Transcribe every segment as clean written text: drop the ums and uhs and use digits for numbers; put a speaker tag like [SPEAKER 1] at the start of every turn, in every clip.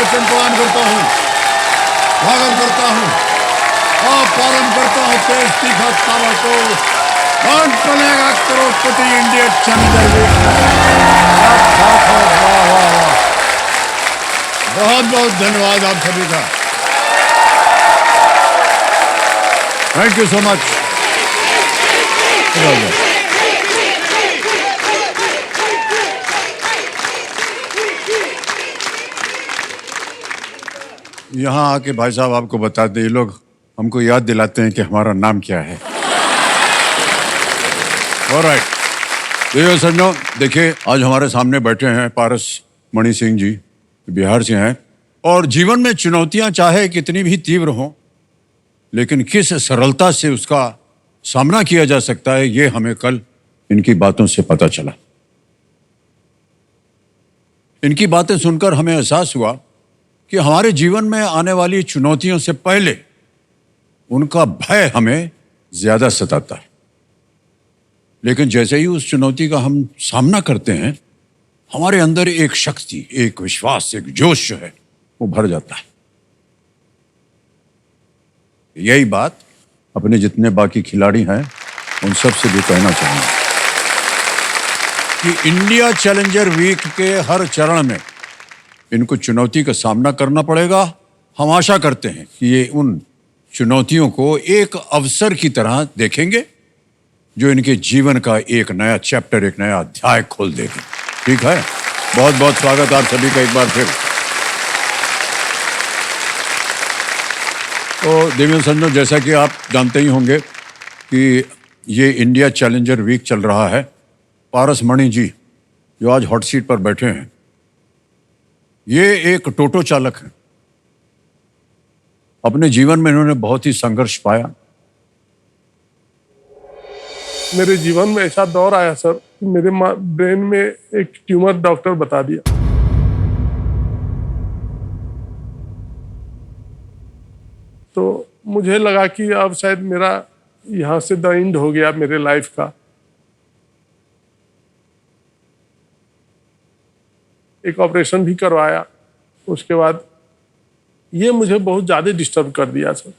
[SPEAKER 1] भाषण प्रदान करता हूँ, स्वागत करता हूँ और प्रारंभ करता हूँ तेज तीखा ताबड़तोड़ कौन बनेगा करोड़पति इंडिया चैलेंजर वीक। वाह वाह वाह, बहुत बहुत धन्यवाद आप सभी का। Thank you so much. यहाँ आके भाई साहब आपको बता दें, ये लोग हमको याद दिलाते हैं कि हमारा नाम क्या है। ऑलराइट, सज्जनों, देखिए आज हमारे सामने बैठे हैं पारस मणि सिंह जी, बिहार से हैं। और जीवन में चुनौतियां चाहे कितनी भी तीव्र हों, लेकिन किस सरलता से उसका सामना किया जा सकता है, ये हमें कल इनकी बातों से पता चला। इनकी बातें सुनकर हमें एहसास हुआ कि हमारे जीवन में आने वाली चुनौतियों से पहले उनका भय हमें ज्यादा सताता है, लेकिन जैसे ही उस चुनौती का हम सामना करते हैं, हमारे अंदर एक शक्ति, एक विश्वास, एक जोश जो है वो भर जाता है। यही बात अपने जितने बाकी खिलाड़ी हैं उन सब से भी कहना चाहूंगा कि इंडिया चैलेंजर वीक के हर चरण में इनको चुनौती का सामना करना पड़ेगा। हम आशा करते हैं कि ये उन चुनौतियों को एक अवसर की तरह देखेंगे जो इनके जीवन का एक नया चैप्टर, एक नया अध्याय खोल देगी। ठीक है, बहुत बहुत स्वागत आप सभी का एक बार फिर। तो देवेंद्र सज्जनों, जैसा कि आप जानते ही होंगे कि ये इंडिया चैलेंजर वीक चल रहा है। पारस मणि जी जो आज हॉट सीट पर बैठे हैं, ये एक टोटो चालक है। अपने जीवन में इन्होंने बहुत ही संघर्ष पाया।
[SPEAKER 2] मेरे जीवन में ऐसा दौर आया सर कि मेरे ब्रेन में एक ट्यूमर डॉक्टर बता दिया। तो मुझे लगा कि अब शायद मेरा यहाँ से द एंड हो गया मेरे लाइफ का। एक ऑपरेशन भी करवाया, उसके बाद ये मुझे बहुत ज़्यादा डिस्टर्ब कर दिया सर।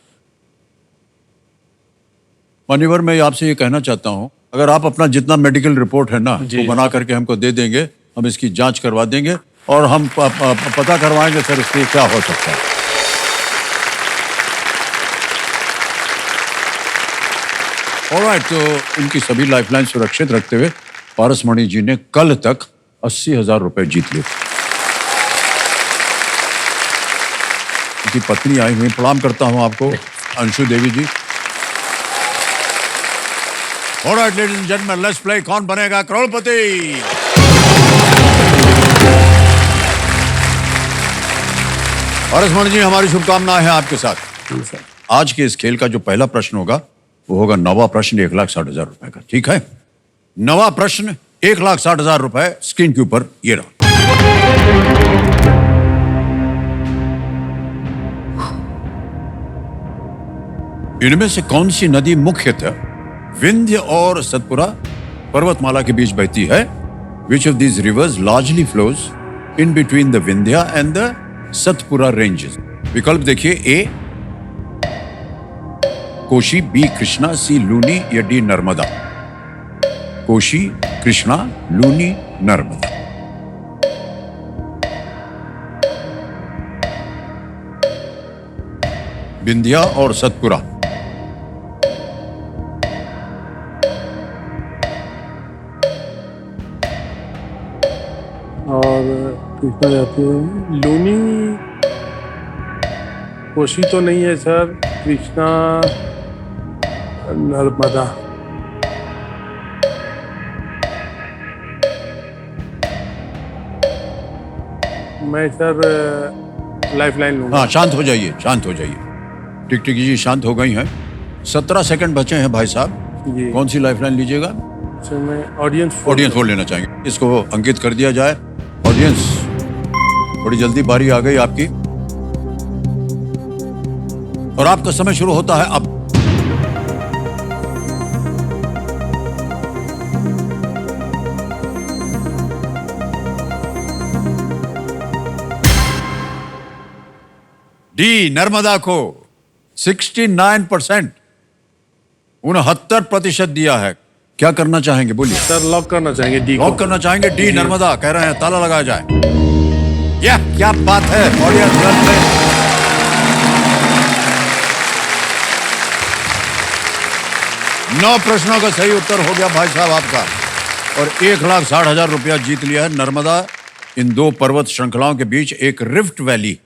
[SPEAKER 1] मान्यवर, मैं आपसे ये कहना चाहता हूं, अगर आप अपना जितना मेडिकल रिपोर्ट है ना वो बना करके हमको दे देंगे, हम इसकी जांच करवा देंगे और हम पता करवाएंगे सर इसके क्या हो सकता है। ऑलराइट, तो इनकी सभी लाइफलाइन सुरक्षित रखते हुए पारस मणि जी ने कल तक 80,000 रुपए जीत लिए। उनकी पत्नी आई हुई, प्रणाम करता हूं आपको, Anshu Devi ji. Alright ladies and gentleman, let's play Kaun Banega करोड़पति। पारस मणि जी, हमारी शुभकामनाएं हैं आपके साथ। आज के इस खेल का जो पहला प्रश्न होगा वो होगा नवा प्रश्न 1,60,000 रुपए का। ठीक है, नवा प्रश्न 1,60,000 रुपए स्क्रीन के ऊपर ये रहा। इनमें से कौन सी नदी मुख्यतः विंध्य और सतपुरा पर्वतमाला के बीच बहती है? Which of these rivers largely flows in between the Vindhya and the Satpura ranges? विकल्प देखिए, ए कोशी, बी कृष्णा, सी लूनी या डी नर्मदा। कोशी, कृष्णा, लूनी, नर्मदा। विंध्या और सतपुरा।
[SPEAKER 2] और कृष्णा जाती है। लूनी, कोशी तो नहीं है सर, कृष्णा, नर्मदा। मैं सर लाइफलाइन लूंगा।
[SPEAKER 1] हाँ, शांत हो जाइए, शांत हो जाइए। टिकटिकी जी शांत हो गई हैं। 17 सेकंड बचे हैं भाई साहब, कौन सी लाइफलाइन लीजिएगा?
[SPEAKER 2] मैं ऑडियंस
[SPEAKER 1] फोर लेना चाहेंगे। इसको अंकित कर दिया जाए। ऑडियंस, थोड़ी जल्दी बारी आ गई आपकी और आपका समय शुरू होता है अब। डी नर्मदा को 69%, 69% दिया है। क्या करना चाहेंगे बोलिए?
[SPEAKER 2] सर लॉक करना चाहेंगे डी को।
[SPEAKER 1] लॉक करना चाहेंगे डी नर्मदा, कह रहे हैं ताला लगाया जाए। यह क्या बात है ऑडियंस में। 9 प्रश्नों का सही उत्तर हो गया भाई साहब आपका, और 1,60,000 रुपया जीत लिया है। नर्मदा इन 2 पर्वत श्रृंखलाओं के बीच एक रिफ्ट वैली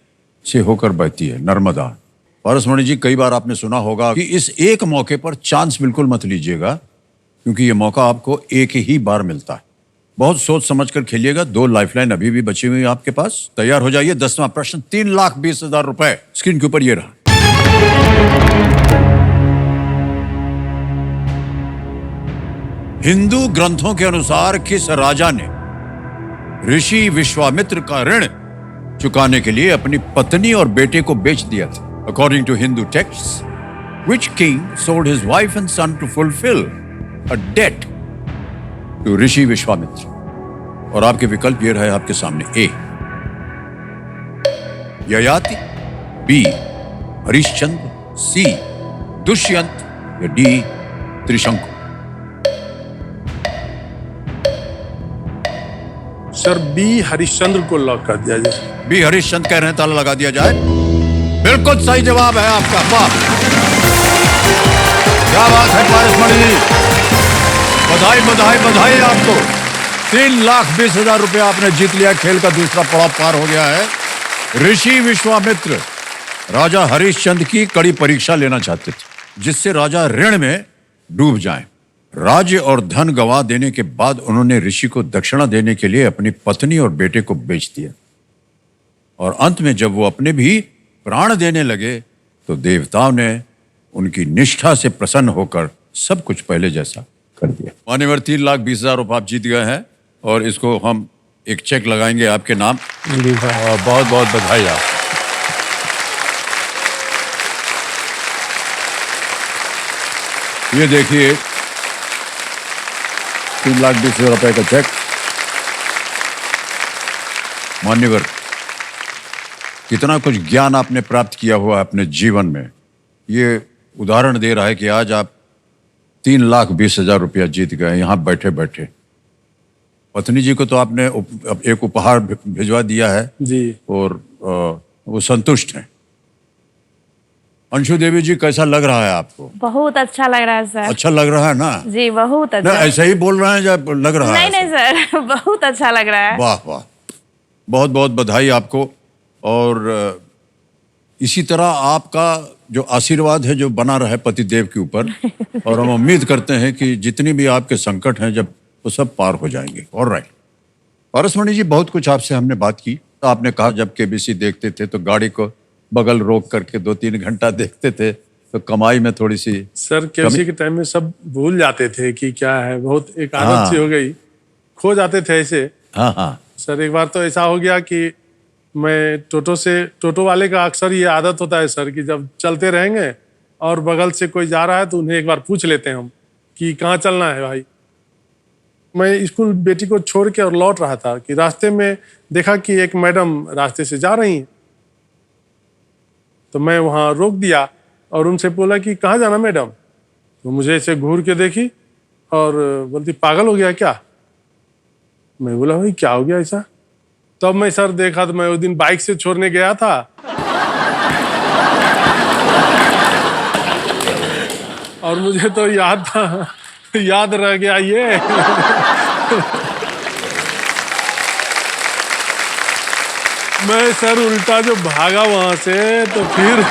[SPEAKER 1] से होकर बहती है नर्मदा। पारसमणि जी, कई बार आपने सुना होगा कि इस एक मौके पर चांस बिल्कुल मत लीजिएगा, क्योंकि यह मौका आपको एक ही बार मिलता है। बहुत सोच समझकर खेलिएगा। 2 लाइफलाइन अभी भी बची हुई है आपके पास। तैयार हो जाइए। 10वां प्रश्न, 3,20,000 रुपए स्क्रीन के ऊपर ये रहा। हिंदू ग्रंथों के अनुसार किस राजा ने ऋषि विश्वामित्र का ऋण चुकाने के लिए अपनी पत्नी और बेटे को बेच दिया था? According to Hindu text, which king sold his wife and son to fulfill a debt to ऋषि विश्वामित्र? और आपके विकल्प ये रहे आपके सामने। ए ययाति, बी हरिश्चंद्र, सी दुष्यंत या डी त्रिशंकु?
[SPEAKER 2] सर बी हरिश्चंद्र को लॉक कर दिया जाए।
[SPEAKER 1] बी हरिश्चंद्र कह रहे हैं, ताला लगा दिया जाए। बिल्कुल सही जवाब है आपका। वाह, क्या बात है पारसमणि जी, बधाई बधाई बधाई आपको। 3,20,000 रुपया आपने जीत लिया। खेल का दूसरा पड़ाव पार हो गया है। ऋषि विश्वामित्र राजा हरिश्चंद्र की कड़ी परीक्षा लेना चाहते थे, जिससे राजा ऋण में डूब जाएं। राज्य और धन गंवा देने के बाद उन्होंने ऋषि को दक्षिणा देने के लिए अपनी पत्नी और बेटे को बेच दिया, और अंत में जब वो अपने भी प्राण देने लगे तो देवताओं ने उनकी निष्ठा से प्रसन्न होकर सब कुछ पहले जैसा कर दिया। मान्यवर, 3,20,000 रुपये आप जीत गए हैं, और इसको हम एक चेक लगाएंगे आपके नाम। बहुत बहुत बधाई आप। ये देखिए 3,20,000 रुपए का चेक। मान्यवर, कितना कुछ ज्ञान आपने प्राप्त किया हुआ है अपने जीवन में। ये उदाहरण दे रहा है कि आज आप 3,20,000 रुपया जीत गए यहाँ बैठे बैठे। पत्नी जी को तो आपने एक उपहार भिजवा दिया है
[SPEAKER 2] जी,
[SPEAKER 1] और वो संतुष्ट हैं। अंशु देवी जी, कैसा लग रहा है आपको?
[SPEAKER 3] बहुत अच्छा लग रहा है सर।
[SPEAKER 1] अच्छा लग रहा है ना?
[SPEAKER 3] जी बहुत
[SPEAKER 1] ना,
[SPEAKER 3] अच्छा।
[SPEAKER 1] ऐसे ही बोल रहे हैं जब लग रहा है?
[SPEAKER 3] नहीं सर, बहुत अच्छा लग रहा है।
[SPEAKER 1] वाह वाह, बहुत बहुत बधाई आपको। और इसी तरह आपका जो आशीर्वाद है जो बना रहे पतिदेव के ऊपर, और हम उम्मीद करते हैं कि जितनी भी आपके संकट हैं जब वो सब पार हो जाएंगे। ऑलराइट पारसमणि जी, बहुत कुछ आपसे हमने बात की। तो आपने कहा जब केबीसी देखते थे तो गाड़ी को बगल रोक करके 2-3 घंटा देखते थे, तो कमाई में थोड़ी सी
[SPEAKER 2] सर केबीसी के टाइम में सब भूल जाते थे कि क्या है, बहुत एक आदत सी हो गई, खो जाते थे ऐसे।
[SPEAKER 1] हाँ हाँ
[SPEAKER 2] सर एक बार तो ऐसा हो गया कि मैं टोटो वाले का अक्सर ये आदत होता है सर कि जब चलते रहेंगे और बगल से कोई जा रहा है तो उन्हें एक बार पूछ लेते हैं हम कि कहाँ चलना है भाई। मैं स्कूल बेटी को छोड़ के और लौट रहा था कि रास्ते में देखा कि एक मैडम रास्ते से जा रही हैं, तो मैं वहाँ रोक दिया और उनसे बोला कि कहाँ जाना मैडम? तो मुझे ऐसे घूर के देखी और बोलती पागल हो गया क्या? मैं बोला भाई क्या हो गया ऐसा? तब मैं सर देखा तो मैं उस दिन बाइक से छोड़ने गया था और मुझे तो याद था, याद रह गया ये। मैं सर उल्टा जो भागा वहां से तो फिर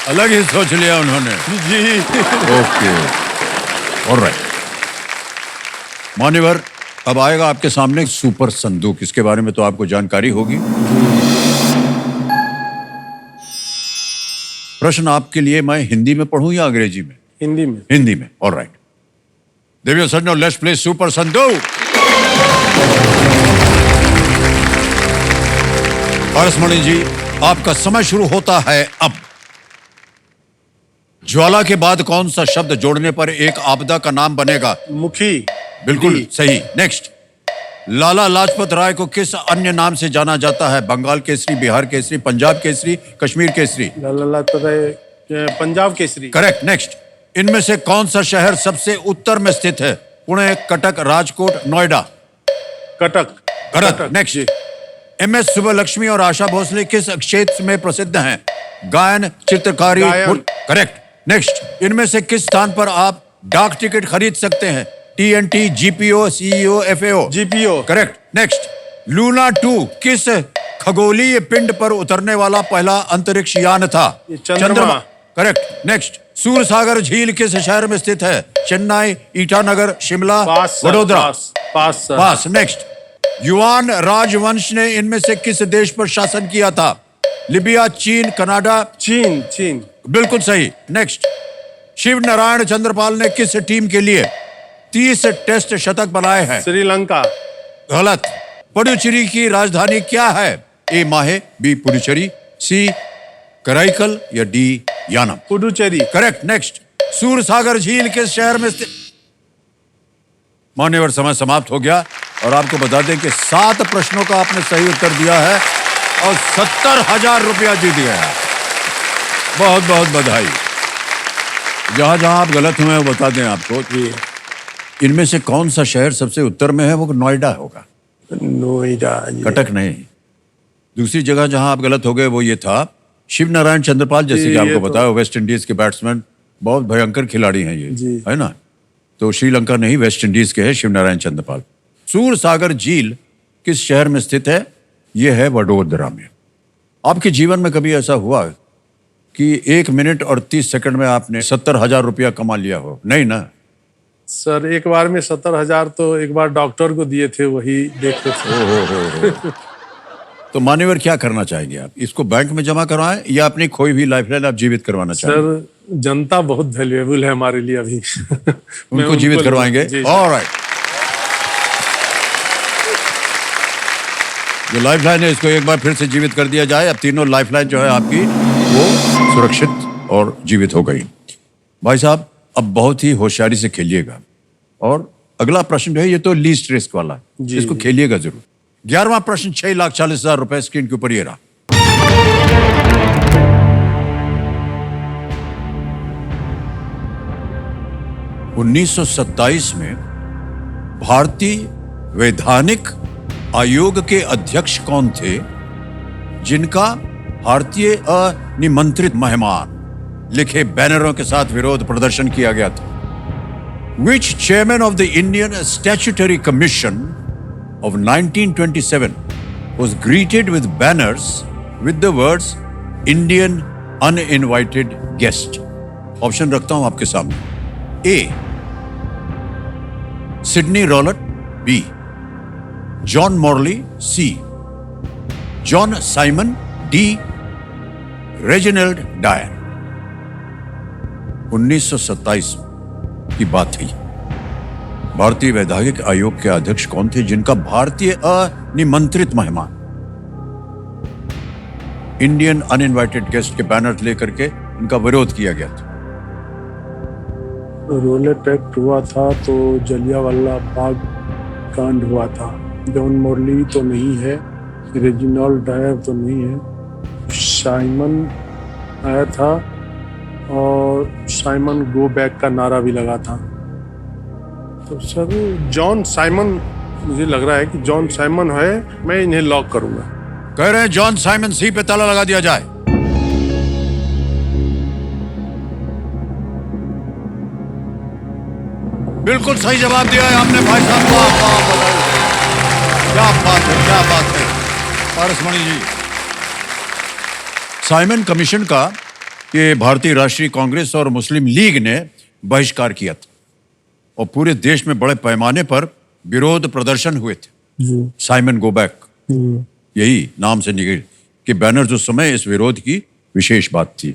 [SPEAKER 1] अलग ही सोच लिया उन्होंने।
[SPEAKER 2] जी
[SPEAKER 1] ओके, ऑलराइट मान्यवर, अब आएगा आपके सामने सुपर संदूक। इसके बारे में तो आपको जानकारी होगी। प्रश्न आपके लिए मैं हिंदी में पढ़ूं या अंग्रेजी में?
[SPEAKER 2] हिंदी में।
[SPEAKER 1] हिंदी में, ऑलराइट। देवियों सज्जनों, लेट्स प्ले सुपर संदूक। पारसमणि जी, आपका समय शुरू होता है अब। ज्वाला के बाद कौन सा शब्द जोड़ने पर एक आपदा का नाम बनेगा?
[SPEAKER 2] मुखी।
[SPEAKER 1] बिल्कुल सही। नेक्स्ट। लाला लाजपत राय को किस अन्य नाम से जाना जाता है? बंगाल केसरी, बिहार केसरी, पंजाब केसरी, कश्मीर केसरी।
[SPEAKER 2] लाला पता है पंजाब केसरी।
[SPEAKER 1] करेक्ट। नेक्स्ट, इनमें से कौन सा शहर सबसे उत्तर में स्थित है? Pune, Cuttack, Rajkot, Noida.
[SPEAKER 2] Cuttack.
[SPEAKER 1] Correct. Next, MS Subbulakshmi और आशा भोसले किस क्षेत्र में प्रसिद्ध हैं? गायन, चित्रकारी।
[SPEAKER 2] गायन।
[SPEAKER 1] करेक्ट। नेक्स्ट, इनमें से किस स्थान पर आप डाक टिकट खरीद सकते हैं? TNT, GPO, CEO, FAO.
[SPEAKER 2] GPO.
[SPEAKER 1] Correct. Next, Luna 2 किस खगोलीय पिंड पर उतरने वाला पहला अंतरिक्ष यान था?
[SPEAKER 2] ये चंद्रमा।
[SPEAKER 1] करेक्ट। नेक्स्ट, सूरसागर झील किस शहर में स्थित है? चेन्नई, ईटानगर, शिमला,
[SPEAKER 2] पास सर,
[SPEAKER 1] वडोदरा।
[SPEAKER 2] पास सर।
[SPEAKER 1] पास। नेक्स्ट, युआन राजवंश ने इनमें से किस देश पर शासन किया था? लिबिया, चीन, कनाडा।
[SPEAKER 2] चीन। चीन।
[SPEAKER 1] बिल्कुल सही। नेक्स्ट, शिव नारायण चंद्रपाल ने किस टीम के लिए 30 टेस्ट शतक बनाए हैं?
[SPEAKER 2] श्रीलंका।
[SPEAKER 1] गलत। पुडुचेरी की राजधानी क्या है? ए माहे, बी पुडुचेरी, सी कराईकल या D Yanam.
[SPEAKER 2] Puducherry.
[SPEAKER 1] Correct. Next, Sursagar झील किस शहर में स्थित? मान्यवर, समय समाप्त हो गया और आपको बता दें कि 7 प्रश्नों का आपने सही उत्तर दिया है और 70,000 रुपया जीत गया है। बहुत बहुत बधाई। जहां जहां आप गलत हुए वो बता दें आपको कि इनमें से कौन सा शहर सबसे उत्तर में है? वो नोएडा होगा,
[SPEAKER 2] नोएडा।
[SPEAKER 1] कटक नहीं। दूसरी जगह जहां आप गलत हो गए वो ये था शिव नारायण चंद्रपाल, जैसे कि आपको बताया, वेस्ट इंडीज के बैट्समैन, बहुत भयंकर खिलाड़ी हैं ये, है ना। तो श्रीलंका नहीं, वेस्ट इंडीज के हैं शिव नारायण चंद्रपाल। सूरसागर झील किस शहर में स्थित है? यह है वडोदरा में। आपके जीवन में कभी ऐसा हुआ कि 1 मिनट और 30 सेकंड में आपने 70,000 रुपया कमा लिया हो? नहीं ना।
[SPEAKER 2] सर एक बार में 70,000 तो एक बार डॉक्टर को दिए थे, वही देखे थे।
[SPEAKER 1] तो मान्यवर, क्या करना चाहेंगे आप? इसको बैंक में जमा करवाएं या अपनी खोई हुई लाइफलाइन आप जीवित करवाना चाहेंगे?
[SPEAKER 2] सर जनता बहुत वैल्यूएबल है हमारे लिए अभी।
[SPEAKER 1] उनको जीवित करवाएंगे। ऑलराइट। जो लाइफलाइन है इसको एक बार फिर से जीवित कर दिया जाए। अब तीनों लाइफलाइन जो है आपकी वो सुरक्षित और जीवित हो गई। भाई साहब, अब बहुत ही होशियारी से खेलिएगा और अगला प्रश्न जो है ये तो लीस्ट रिस्क वाला है, इसको खेलिएगा जरूर। 11वां प्रश्न 6,40,000 रुपए स्क्रीन के ऊपर ये रहा। (1927) में भारतीय वैधानिक आयोग के अध्यक्ष कौन थे जिनका भारतीय अनिमंत्रित मेहमान लिखे बैनरों के साथ विरोध प्रदर्शन किया गया था? Which chairman of the Indian Statutory Commission of 1927 was greeted with banners with the words Indian uninvited guest? Option रखता हूं आपके सामने। A, Sydney Rowlatt, B, John Morley, C, John Simon, D, Reginald Dyer. 1927 की बात थी। भारतीय वैधानिक आयोग के अध्यक्ष कौन थे जिनका भारतीय अनिमंत्रित मेहमान इंडियन अनइनवाइटेड गेस्ट के बैनर लेकर के इनका विरोध किया गया था?
[SPEAKER 2] रोलेट एक्ट हुआ था तो जलियांवाला बाग कांड हुआ था। जॉन मॉर्ली तो नहीं है, रेजिनाल्ड डायर तो नहीं है, साइमन आया था और साइमन गो बैक का नारा भी लगा था। तो सर जॉन साइमन, मुझे लग रहा है कि जॉन साइमन है, मैं इन्हें लॉक करूंगा।
[SPEAKER 1] कह रहे हैं जॉन साइमन। सी पे ताला लगा दिया जाए। बिल्कुल सही जवाब दिया है आपने भाई साहब। वाह वाह, क्या बात है, क्या बात है पारसमणि जी। साइमन कमीशन का ये भारतीय राष्ट्रीय कांग्रेस और मुस्लिम लीग ने बहिष्कार किया था और पूरे देश में बड़े पैमाने पर विरोध प्रदर्शन हुए थे। साइमन गो बैक, यही नाम से निकले कि बैनर्स उस समय इस विरोध की विशेष बात थी।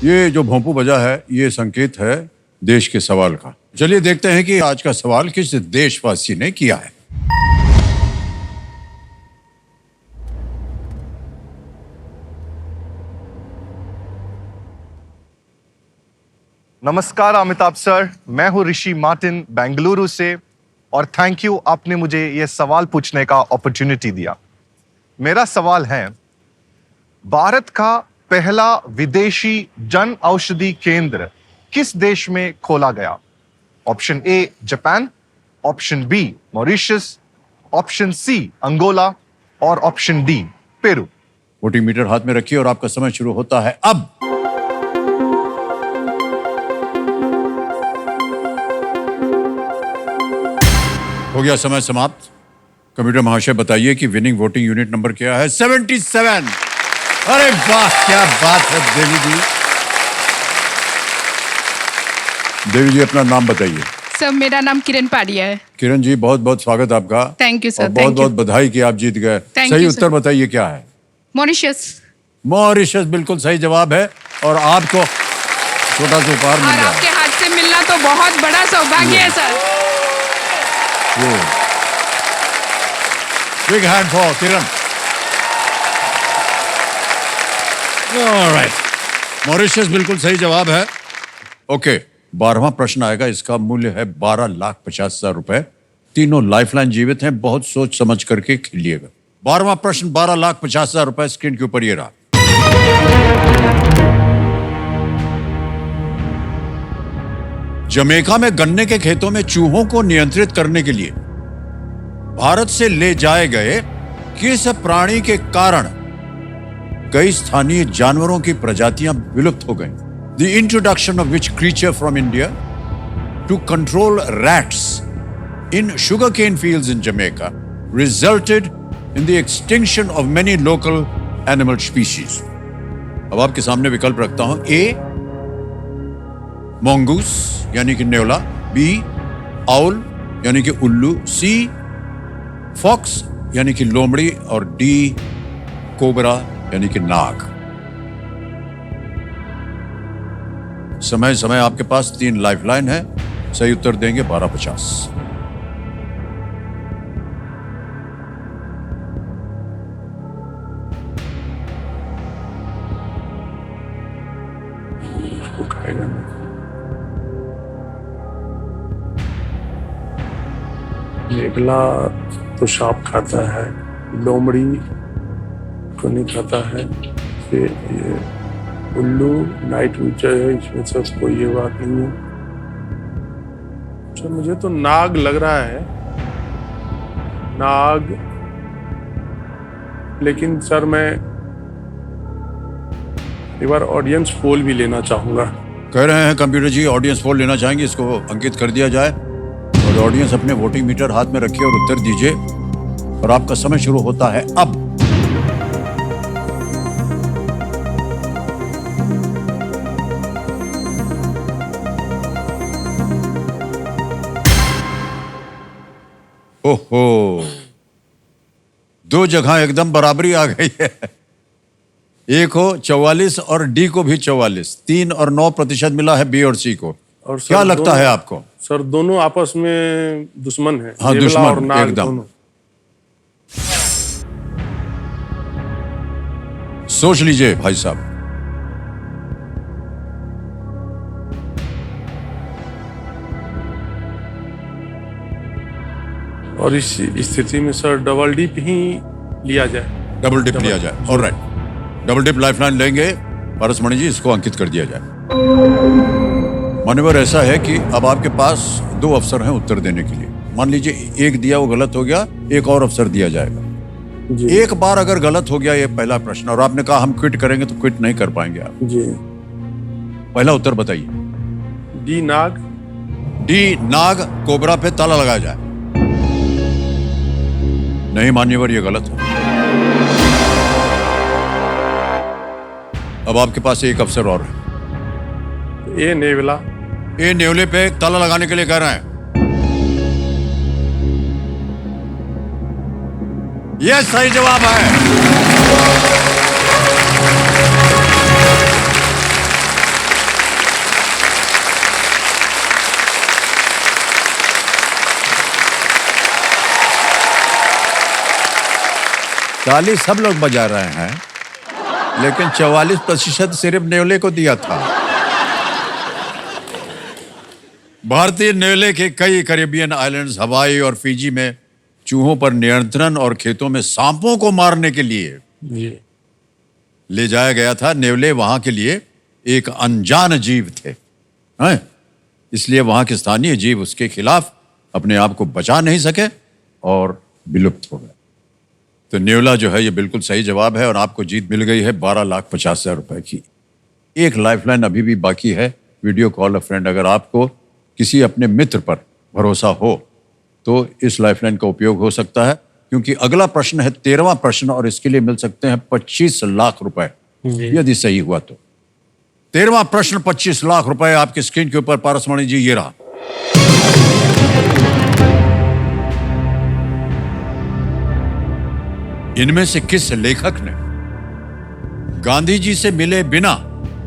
[SPEAKER 1] ये जो भोंपू बजा है ये संकेत है देश के सवाल का। चलिए देखते हैं कि आज का सवाल किस देशवासी ने किया है।
[SPEAKER 4] नमस्कार अमिताभ सर, मैं हूं ऋषि मार्टिन बेंगलुरु से और थैंक यू आपने मुझे ये सवाल पूछने का अपॉर्चुनिटी दिया। मेरा सवाल है, भारत का पहला विदेशी जन औषधि केंद्र किस देश में खोला गया? Option A Japan, option B Mauritius, option C Angola और option D Peru.
[SPEAKER 1] Voting meter हाथ में रखिए और आपका समय शुरू होता है अब। हो गया समय समाप्त। कंप्यूटर महाशय बताइए कि विनिंग वोटिंग यूनिट नंबर क्या है? 77। अरे वाह, क्या बात है देवी जी। देवी जी अपना नाम बताइए।
[SPEAKER 5] सर मेरा नाम किरण पारिया है।
[SPEAKER 1] किरण जी बहुत बहुत स्वागत आपका।
[SPEAKER 5] Thank you sir.
[SPEAKER 1] बहुत बहुत बधाई कि आप जीत गए। सही उत्तर बताइए क्या है?
[SPEAKER 5] मॉरिशस।
[SPEAKER 1] मॉरिशस बिल्कुल सही जवाब है और आपको छोटा सा उपहार मिल
[SPEAKER 5] और
[SPEAKER 1] रहा
[SPEAKER 5] आपके हाथ से मिलना तो बहुत बड़ा सौभाग्य है sir.
[SPEAKER 1] Big hand for Kiran. Alright, Mauritius बिल्कुल सही जवाब है। ओके, 12वां प्रश्न आएगा। इसका मूल्य है 12,50,000 रुपए। तीनों लाइफलाइन जीवित हैं, बहुत सोच समझ करके खेलिएगा। 12वां प्रश्न 12,50,000 रुपए स्क्रीन के ऊपर ये रहा। जमैका में गन्ने के खेतों में चूहों को नियंत्रित करने के लिए भारत से ले जाए गए किस प्राणी के कारण कई स्थानीय जानवरों की प्रजातियां विलुप्त हो गईं? The introduction of which creature from India to control rats in sugarcane fields in Jamaica resulted in the extinction of many local animal species. अब आपके सामने विकल्प रखता हूं। ए mongoose यानी कि नेवला, बी owl यानी कि उल्लू, सी फॉक्स यानी कि लोमड़ी और डी कोबरा यानी कि नाग। समय आपके पास 3 लाइफलाइन है। सही उत्तर देंगे 12,50।
[SPEAKER 2] नेवला तो सांप खाता है, लोमड़ी को नहीं खाता है, फिर ये उल्लू नाइट विचर है, इसमें से कोई ये बात नहीं है। अच्छा, मुझे तो नाग लग रहा है, नाग। लेकिन सर मैं एक बार ऑडियंस पोल भी लेना चाहूंगा।
[SPEAKER 1] कह रहे हैं कंप्यूटर जी ऑडियंस पोल लेना चाहेंगे, इसको अंकित कर दिया जाए और ऑडियंस अपने वोटिंग मीटर हाथ में रखिए और उत्तर दीजिए और आपका समय शुरू होता है अब। ओहो, 2 जगह एकदम बराबरी आ गई है। एक हो 44 और डी को भी 44। 3 और 9% मिला है बी और सी को।
[SPEAKER 2] और
[SPEAKER 1] क्या लगता है आपको?
[SPEAKER 2] सर दोनों आपस में दुश्मन है।
[SPEAKER 1] हाँ,
[SPEAKER 2] नेवला
[SPEAKER 1] दुश्मन
[SPEAKER 2] और नाग
[SPEAKER 1] एकदम।
[SPEAKER 2] दोनों।
[SPEAKER 1] सोच लीजिए भाई साहब।
[SPEAKER 2] और इस स्थिति में सर डबल डिप ही लिया जाए।
[SPEAKER 1] डबल डिप लिया जाए। ऑलराइट, डबल डिप लाइफलाइन लेंगे। पारसमणि जी इसको अंकित कर दिया जाए। मान्यवर ऐसा है कि अब आपके पास 2 अवसर हैं उत्तर देने के लिए। मान लीजिए एक दिया वो गलत हो गया, एक और अवसर दिया जाएगा।
[SPEAKER 2] जी।
[SPEAKER 1] एक बार अगर गलत हो गया ये पहला प्रश्न और आपने कहा हम क्विट करेंगे तो क्विट नहीं कर पाएंगे आप।
[SPEAKER 2] जी।
[SPEAKER 1] पहला उत्तर बताइए।
[SPEAKER 2] डी नाग।
[SPEAKER 1] डी नाग कोबरा पे ताला लगाया जाए। नहीं मान्यवर, ये गलत है। अब आपके पास एक अवसर और है।
[SPEAKER 2] ए नेवला।
[SPEAKER 1] ए नेवले पे ताला लगाने के लिए कह रहे हैं। यह सही जवाब है। ताली सब लोग बजा रहे हैं, लेकिन 44% सिर्फ नेवले को दिया था। भारतीय नेवले के कई कैरेबियन आइलैंड्स, हवाई और फिजी में चूहों पर नियंत्रण और खेतों में सांपों को मारने के लिए
[SPEAKER 2] जी
[SPEAKER 1] ले जाया गया था। नेवले वहां के लिए एक अनजान जीव थे, हैं? इसलिए वहां के स्थानीय जीव उसके खिलाफ अपने आप को बचा नहीं सके और विलुप्त हो गए। तो नेवला जो है ये बिल्कुल सही जवाब है और आपको जीत मिल गई है 12,50,000 रुपए की। एक लाइफलाइन अभी भी बाकी है, वीडियो कॉल अ फ्रेंड। अगर आपको किसी अपने मित्र पर भरोसा हो तो इस लाइफलाइन का उपयोग हो सकता है, क्योंकि अगला प्रश्न है 13वां प्रश्न और इसके लिए मिल सकते हैं 25 लाख रुपए यदि सही हुआ तो। 13वां प्रश्न 25 लाख रुपए आपकी स्क्रीन के ऊपर। पारसमणि जी ये रहा। इनमें से किस लेखक ने गांधी जी से मिले बिना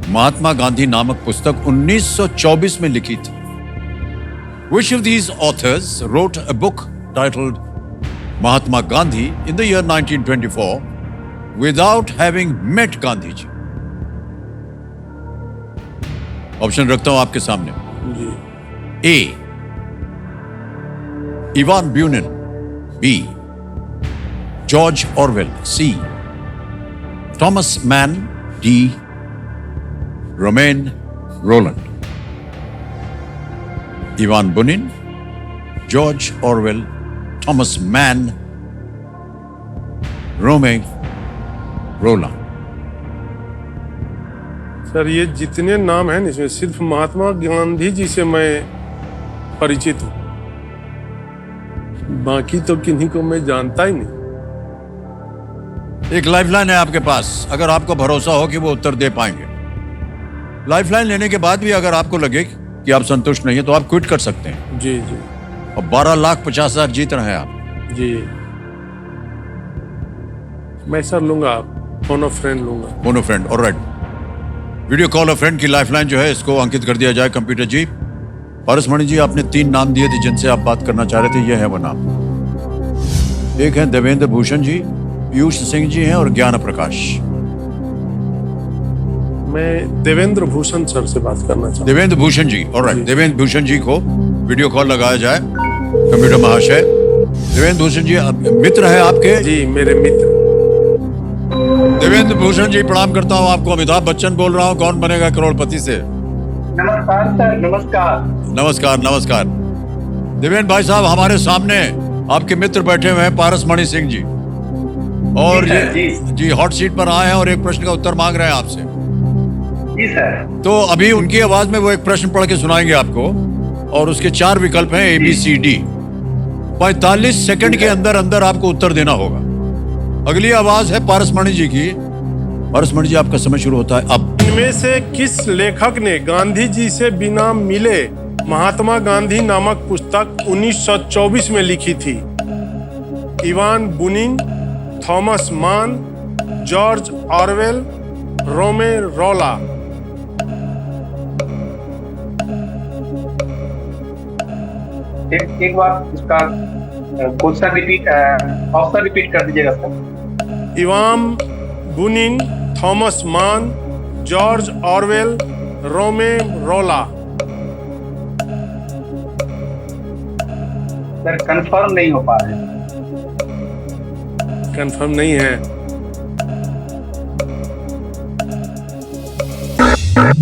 [SPEAKER 1] महात्मा गांधी नामक पुस्तक 1924 में लिखी थी? Which of these authors wrote a book titled Mahatma Gandhi in the year 1924 without having met Gandhi ji? Option रखता हूं आपके सामने।
[SPEAKER 2] जी
[SPEAKER 1] A. Ivan Bunin. B. George Orwell. C. Thomas Mann. D. Romain Rolland. Ivan Bunin, George Orwell, Thomas Mann, Romain Rolland.
[SPEAKER 2] Sir, ये जितने नाम हैं इसमें सिर्फ महात्मा गांधी जी से मैं परिचित हूँ, बाकी तो किन्हीं को मैं जानता ही नहीं।
[SPEAKER 1] एक लाइफलाइन है आपके पास, अगर आपको भरोसा हो कि वो उत्तर दे पाएंगे। लाइफलाइन लेने के बाद भी अगर आपको लगे कि आप संतुष्ट नहीं है तो आप क्विट कर सकते हैं।
[SPEAKER 2] जी जी
[SPEAKER 1] और 12,50,000 जीत रहे हैं आप।
[SPEAKER 2] जी मैं सर लूंगा, फोन ऑफ फ्रेंड लूंगा।
[SPEAKER 1] Phone friend, alright. Video call of friend की लाइफलाइन जो है इसको अंकित कर दिया जाए कंप्यूटर जी। पारसमणि जी, आपने 3 नाम दिए थे जिनसे आप बात करना चाह रहे थे, ये है वो नाम। एक है देवेंद्र भूषण जी, पीयूष सिंह जी हैं और ज्ञान प्रकाश।
[SPEAKER 2] मैं देवेंद्र भूषण सर से बात करना चाहता
[SPEAKER 1] देवेंद्र भूषण जी, ऑलराइट। देवेंद्र भूषण जी को वीडियो कॉल लगाया जाए कंप्यूटर महाशय। देवेंद्र भूषण जी मित्र है आपके?
[SPEAKER 2] हूँ। जी मेरे मित्र।
[SPEAKER 1] देवेंद्र भूषण जी प्रणाम करता हूँ आपको। अमिताभ बच्चन बोल रहा हूँ, कौन बनेगा करोड़पति से।
[SPEAKER 6] नमस्कार सर, नमस्कार।
[SPEAKER 1] नमस्कार नमस्कार। देवेंद्र भाई साहब, हमारे सामने आपके मित्र बैठे हुए हैं पारसमणि सिंह जी, और
[SPEAKER 6] जी सर,
[SPEAKER 1] ये जी हॉट सीट पर आए हैं और एक प्रश्न का उत्तर मांग रहे हैं आपसे।
[SPEAKER 6] जी सर।
[SPEAKER 1] तो अभी उनकी आवाज में वो एक प्रश्न पढ़ के सुनाएंगे आपको, और उसके 4 विकल्प हैं ABCD। 45 सेकंड के अंदर अंदर आपको उत्तर देना होगा। अगली आवाज है पारसमणि जी की। पारसमणि जी, आपका समय शुरू होता है अब।
[SPEAKER 2] इनमें से किस लेखक ने गांधी जी से बिना मिले महात्मा गांधी नामक पुस्तक 1924 में लिखी थी? इवान बुनिन, थॉमस मान, जॉर्ज ऑरवेल, रोमे रोला।
[SPEAKER 6] एक बार इसका क्वेश्चन रिपीट, ऑप्शन रिपीट कर दीजिएगा सर।
[SPEAKER 2] इवान बुनिन, थॉमस मान, जॉर्ज ऑरवेल, रोमे रोला।
[SPEAKER 6] सर कंफर्म नहीं हो पा रहे।
[SPEAKER 2] कंफर्म नहीं है।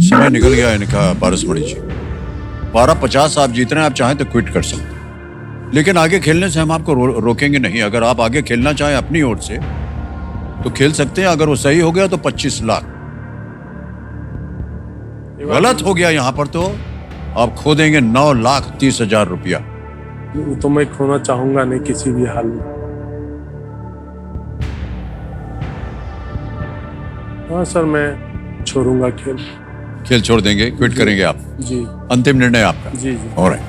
[SPEAKER 1] समय निकल गया इनका। पारसमणि जी 12,50 आप जीत रहे हैं। आप चाहें तो क्विट कर सकते हैं, लेकिन आगे खेलने से हम आपको रोकेंगे नहीं। अगर आप आगे खेलना चाहें अपनी ओर से तो खेल सकते हैं। अगर वो सही हो गया तो 25 लाख, गलत हो गया यहां पर तो आप खो देंगे 9,30,000 रुपया।
[SPEAKER 2] तो मैं खोना चाहूंगा नहीं किसी भी हाल में। हाँ सर, मैं छोड़ूंगा खेल।
[SPEAKER 1] खेल छोड़ देंगे, क्विट करेंगे आप?
[SPEAKER 2] जी
[SPEAKER 1] अंतिम निर्णय आपका?
[SPEAKER 2] जी जी।
[SPEAKER 1] ऑलराइट।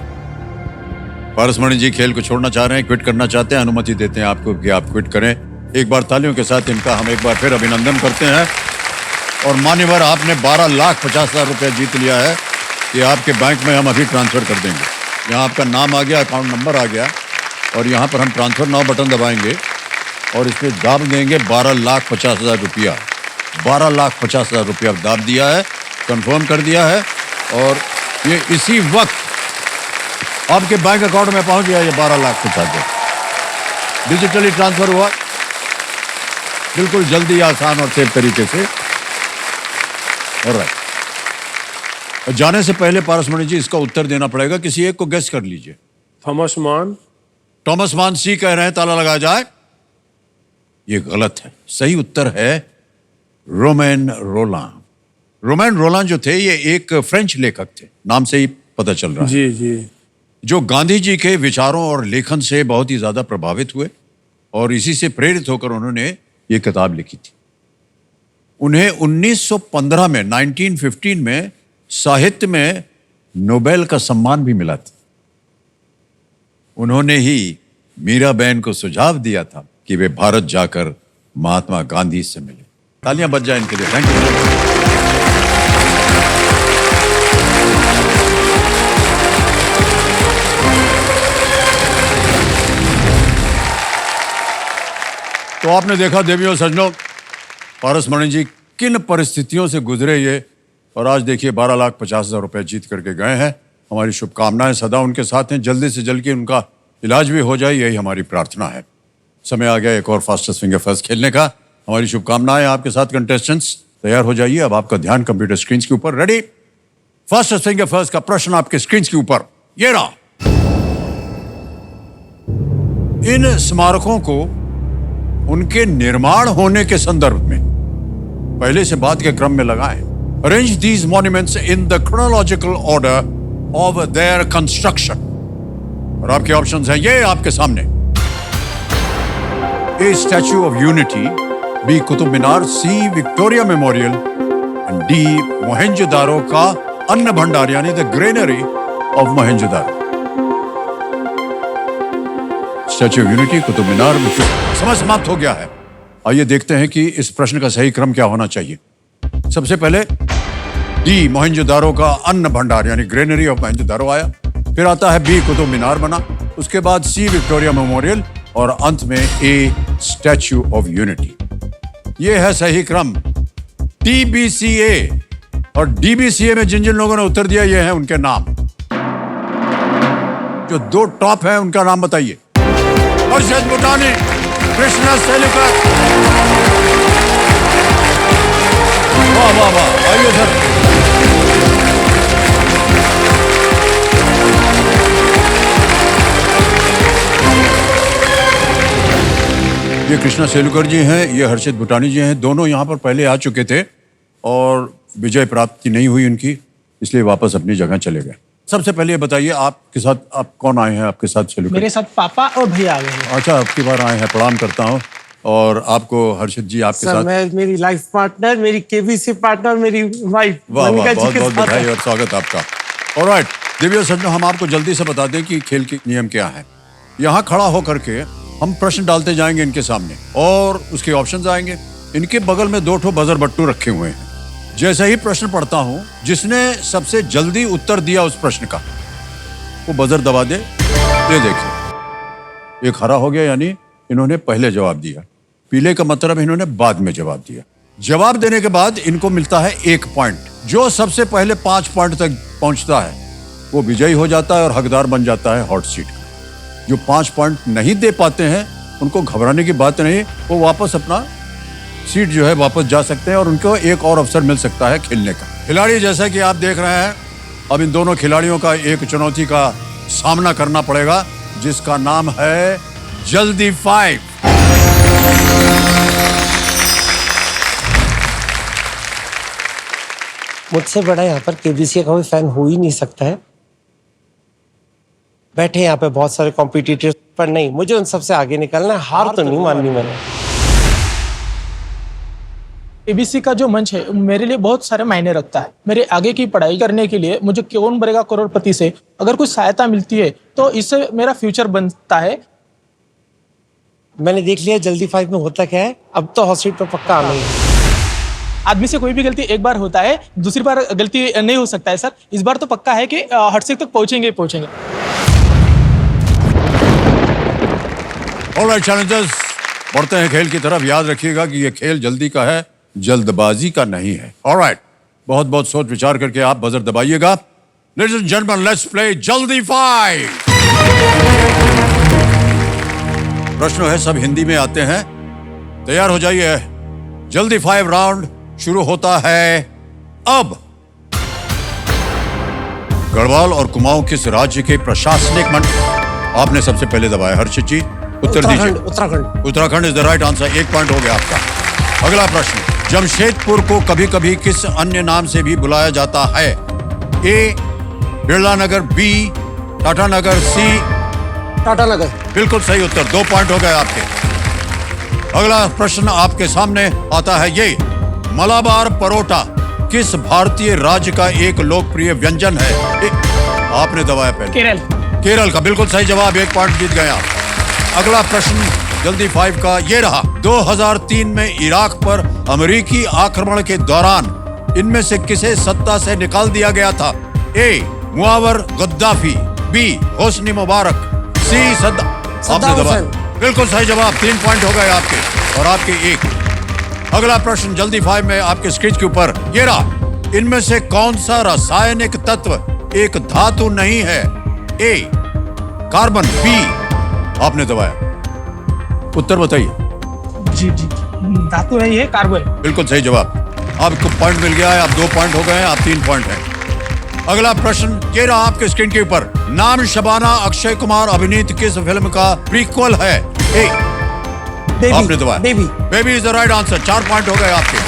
[SPEAKER 1] पारसमणि जी खेल को छोड़ना चाह रहे हैं, क्विट करना चाहते हैं, अनुमति देते हैं आपको कि आप क्विट करें। एक बार तालियों के साथ इनका हम एक बार फिर अभिनंदन करते हैं। और मान्यवर, आपने 12,50,000 रुपया जीत लिया है। ये आपके बैंक में हम अभी ट्रांसफर कर देंगे। यहाँ आपका नाम आ गया, अकाउंट नंबर आ गया, और यहाँ पर हम ट्रांसफर नाउ बटन दबाएंगे और इसमें दाब देंगे 12,50,000 रुपया। 12,50,000 रुपया दाब दिया है, कंफर्म कर दिया है। और ये इसी वक्त आपके बैंक अकाउंट में पहुंच गया ये 12 लाख कुछ आगे। डिजिटली ट्रांसफर हुआ, बिल्कुल जल्दी, आसान और सेफ तरीके से। ऑलराइट, जाने से पहले पारसमणि जी इसका उत्तर देना पड़ेगा, किसी एक को गेस कर लीजिए।
[SPEAKER 2] थॉमस मान।
[SPEAKER 1] टॉमस मान सी कह रहे हैं, ताला लगाया जाए। ये गलत है, सही उत्तर है रोमैन रोलां। रोमैन रोलां जो थे ये एक फ्रेंच लेखक थे, नाम से ही पता चल रहा है,
[SPEAKER 2] जी जी।
[SPEAKER 1] जो गांधी जी के विचारों और लेखन से बहुत ही ज्यादा प्रभावित हुए और इसी से प्रेरित होकर उन्होंने ये किताब लिखी थी। उन्हें 1915 में 1915 में साहित्य में नोबेल का सम्मान भी मिला था। उन्होंने ही मीराबेन को सुझाव दिया था कि वे भारत जाकर महात्मा गांधी से मिले। तालियां बज जाए इनके लिए। Thank you. तो आपने देखा देवियों सज्जनों, पारसमणि जी किन परिस्थितियों से गुजरे ये, और आज देखिए 12,50,000 रुपए जीत करके गए हैं। हमारी शुभकामनाएं सदा उनके साथ हैं, जल्दी से जल्दी उनका इलाज भी हो जाए, यही हमारी प्रार्थना है। समय आ गया एक और फास्टेस्ट फिंगर फर्स्ट खेलने का। हमारी शुभकामनाएं आपके साथ। कंटेस्टेंट्स तैयार हो जाइए, अब आपका ध्यान कंप्यूटर स्क्रीन के ऊपर। रेडी? फास्टेस्ट फिंगर फर्स्ट का प्रश्न आपके स्क्रीन के ऊपर ये रहा। इन स्मारकों को उनके निर्माण होने के संदर्भ में पहले से बाद के क्रम में लगाएं। Arrange these monuments in the chronological order of their construction. और आपके ऑप्शंस हैं ये आपके सामने। A Statue of Unity, B Qutub Minar, C Victoria Memorial and D Mohenjodaro का अन्न भंडार यानी the granary of Mohenjodaro. Statue of Unity, Qutub Minar. समय समाप्त हो गया है। आइए देखते हैं कि इस प्रश्न का सही क्रम क्या होना चाहिए। सबसे पहले डी मोहेंजोदारो का अन्न भंडार यानी ग्रेनरी ऑफ मोहेंजोदारो आया, फिर आता है बी कुतुब मीनार बना, उसके बाद सी विक्टोरिया मेमोरियल और अंत में ए स्टैच्यू ऑफ यूनिटी। यह है सही क्रम। टीबीसीए और डीबीसीए में जिन जिन लोगों ने उत्तर दिया ये है उनके नाम। जो दो टॉप है उनका नाम बताइए। हर्षद बुटानी, कृष्णा सेलिकर। वाह वाह वाह, आइए सर। ये कृष्णा सेलुकर जी हैं, ये हर्षित भुटानी जी हैं। दोनों यहाँ पर पहले आ चुके थे और विजय प्राप्ति नहीं हुई उनकी, इसलिए वापस अपनी जगह चले गए। सबसे पहले ये बताइए आपके साथ आप कौन आए हैं आपके साथ सेलुकर?
[SPEAKER 7] मेरे साथ पापा और भैया आ गए हैं।
[SPEAKER 1] अच्छा, आपकी बार आए हैं, प्रणाम करता हूँ। और आपको हर्षित जी आपके साथ?
[SPEAKER 7] मैं मेरी लाइफ पार्टनर, मेरी केबीसी पार्टनर, मेरी वाइफ।
[SPEAKER 1] वाह वाह, बहुत बहुत बधाई और स्वागत आपका। ऑलराइट दिव्या सज्जनों, हम आपको जल्दी से बता दें कि खेल के नियम क्या है। यहाँ खड़ा होकर के हम प्रश्न डालते जाएंगे इनके सामने और उसके ऑप्शंस आएंगे। इनके बगल में 2 बजर बट्टू रखे हुए हैं। जैसे ही प्रश्न पढ़ता हूं, जिसने सबसे जल्दी उत्तर दिया उस प्रश्न का वो बजर दबा दे। ये देखिए, एक हरा हो गया यानी इन्होंने पहले जवाब दिया, पीले का मतलब इन्होंने बाद में जवाब दिया। जवाब देने के बाद इनको मिलता है 1 पॉइंट। जो सबसे पहले 5 पॉइंट तक पहुंचता है वो विजयी हो जाता है और हकदार बन जाता है हॉट सीट का। जो 5 पॉइंट नहीं दे पाते हैं उनको घबराने की बात नहीं, वो वापस अपना सीट जो है वापस जा सकते हैं और उनको एक और अवसर मिल सकता है खेलने का। खिलाड़ी जैसा कि आप देख रहे हैं, अब इन दोनों खिलाड़ियों का एक चुनौती का सामना करना पड़ेगा जिसका नाम है जल्दी 5।
[SPEAKER 7] मुझसे बड़ा यहाँ पर केबीसी का कोई फैन हो ही नहीं सकता है। बैठे यहाँ पे बहुत सारे कॉम्पिटिटर्स, पर नहीं, मुझे उन सबसे आगे निकलना है। हार तो नहीं माननी मैंने।
[SPEAKER 8] एबीसी का जो मंच है मेरे लिए बहुत सारे मायने रखता है। मेरे आगे की पढ़ाई करने के लिए मुझे कौन बनेगा करोड़पति से अगर कुछ सहायता मिलती है तो इससे मेरा फ्यूचर बनता है।
[SPEAKER 7] मैंने देख लिया जल्दी 5 में होता क्या है। अब तो हॉट सीट पर पक्का आना ही है।
[SPEAKER 8] आदमी से कोई भी गलती एक बार होता है, दूसरी बार गलती नहीं हो सकता है सर। इस बार तो पक्का है कि हॉट सीट तक पहुंचेंगे ही पहुंचेंगे।
[SPEAKER 1] ऑलराइट चैलेंजर्स, बढ़ते हैं खेल की तरफ। याद रखिएगा कि यह खेल जल्दी का है, जल्दबाजी का नहीं है। ऑलराइट, बहुत बहुत सोच विचार करके आप buzzer दबाइएगा। Ladies and gentlemen, let's play जल्दी 5। प्रश्न है सब हिंदी में आते हैं, तैयार हो जाइए। जल्दी 5 राउंड शुरू होता है अब। गढ़वाल और कुमाऊं किस राज्य के प्रशासनिक मंडल? आपने सबसे पहले दबाया। हर्षित जी उत्तर दीजिए।
[SPEAKER 7] Uttarakhand.
[SPEAKER 1] Uttarakhand is the right answer. 1 point हो गया आपका। अगला प्रश्न, जमशेदपुर को कभी कभी किस अन्य नाम से भी बुलाया जाता है? ए बिरला नगर, बी टाटा नगर, सी
[SPEAKER 7] टाटा नगर।
[SPEAKER 1] बिल्कुल सही उत्तर। 2 पॉइंट हो गए आपके। अगला प्रश्न आपके सामने आता है ये, मलाबार परोटा किस भारतीय राज्य का एक लोकप्रिय व्यंजन है? आपने दबाया पहले।
[SPEAKER 8] केरल।
[SPEAKER 1] केरल का बिल्कुल सही जवाब। 1 पॉइंट जीत गए आप। अगला प्रश्न जल्दी 5 का ये रहा, 2003 में इराक पर अमेरिकी आक्रमण के दौरान इनमें से किसे सत्ता से निकाल दिया गया था? ए मुआवर गद्दाफी, बी होस्नी मुबारक, सी आपने दबाया। बिल्कुल सही जवाब। 3 पॉइंट हो गए आपके और आपके 1। अगला प्रश्न जल्दी 5 में आपके स्क्रीन के ऊपर ये रहा, इनमें से कौन सा रासायनिक तत्व एक धातु नहीं है? ए कार्बन, बी आपने दबाया। उत्तर बताइए।
[SPEAKER 8] जी जी, धातु नहीं है, कार्बन।
[SPEAKER 1] बिल्कुल सही जवाब। आपको पॉइंट मिल गया है। आप 2 पॉइंट हो गए हैं। आप 3 पॉइंट हैं। अगला प्रश्न ये रहा आपके स्क्रीन के ऊपर, नाम शबाना अक्षय कुमार अभिनीत किस फिल्म का प्रीक्वल है? ए आपने दबाया। Baby is the right answer. 4 point हो गए आपके।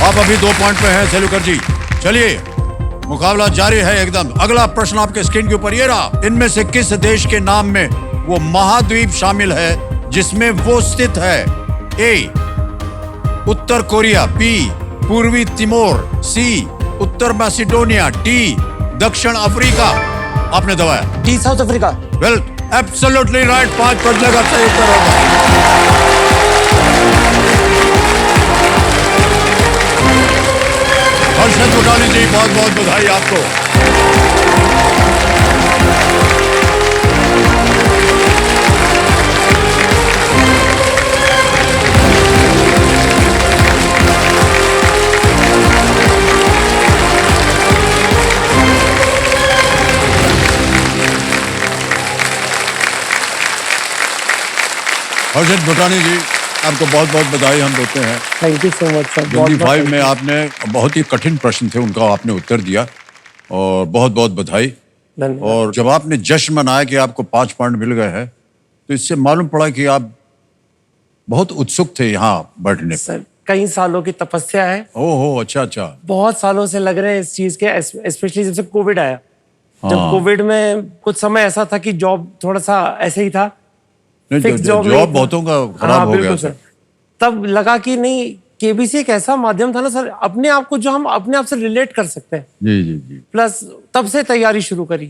[SPEAKER 1] आप अभी 2 पॉइंट पे हैं सेलुकर जी। चलिए मुकाबला जारी है एकदम। अगला प्रश्न आपके स्क्रीन के ऊपर ये रहा, इनमें से किस देश के नाम में वो महाद्वीप शामिल है जिसमें वो स्थित है? ए उत्तर कोरिया, बी पूर्वी तिमोर, सी उत्तर मैसिडोनिया, डी दक्षिण अफ्रीका। आपने दबाया।
[SPEAKER 7] D south Africa.
[SPEAKER 1] Well absolutely right. 5 point का सही उत्तर होगा। हर्षद मुटाली जी बहुत बहुत बधाई आपको। हर्षद भुटानी जी आपको बहुत बहुत बधाई हम देते हैं।
[SPEAKER 7] Thank you so much sir.
[SPEAKER 1] जल्दी 5 में आपने बहुत ही कठिन प्रश्न थे, उनका आपने उत्तर दिया और बहुत बहुत बधाई। और जब आपने जश्न मनाया कि आपको 5 पॉइंट मिल गए हैं, तो इससे मालूम पड़ा कि आप बहुत उत्सुक थे यहाँ बैठने।
[SPEAKER 7] सर कई सालों की तपस्या है।
[SPEAKER 1] ओहो, अच्छा अच्छा।
[SPEAKER 7] बहुत सालों से लग रहे हैं इस चीज के, स्पेशली जब से कोविड आया। जब
[SPEAKER 1] हाँ।
[SPEAKER 7] कोविड में कुछ समय ऐसा था कि जॉब थोड़ा सा ऐसे ही था, फिक्स
[SPEAKER 1] जॉब बहुतों का खराब हो गया
[SPEAKER 7] सर। तब लगा कि नहीं, केबीसी एक ऐसा माध्यम था ना सर, अपने आप को जो हम अपने आप से रिलेट कर सकते हैं।
[SPEAKER 1] जी जी जी।
[SPEAKER 7] प्लस तब से तैयारी शुरू करी।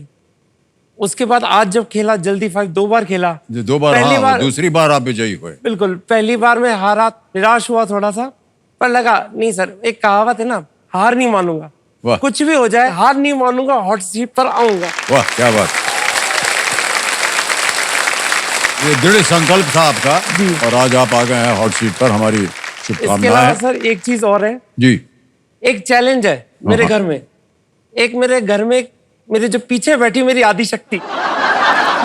[SPEAKER 7] उसके बाद आज जब खेला जल्दी 5 2 बार खेला।
[SPEAKER 1] 2 बार,
[SPEAKER 7] पहली बार,
[SPEAKER 1] दूसरी बार आप विजयी हुए।
[SPEAKER 7] बिल्कुल। पहली बार में हारा, निराश हुआ थोड़ा सा, पर लगा नहीं सर, एक कहावत है ना, हार नहीं मानूंगा।
[SPEAKER 1] वाह।
[SPEAKER 7] कुछ भी हो जाए हार नहीं मानूंगा, हॉट सीट पर आऊंगा।
[SPEAKER 1] वाह क्या बात। ये दृढ़ संकल्प था आपका और आज आप आ गए हैं हॉट सीट पर। हमारी
[SPEAKER 7] इसके
[SPEAKER 1] शुभकामनाएं
[SPEAKER 7] अलावा
[SPEAKER 1] हैं।
[SPEAKER 7] सर एक चीज और है
[SPEAKER 1] जी।
[SPEAKER 7] एक चैलेंज है मेरे घर में। एक मेरे घर में मेरे जो पीछे बैठी मेरी आदि शक्ति,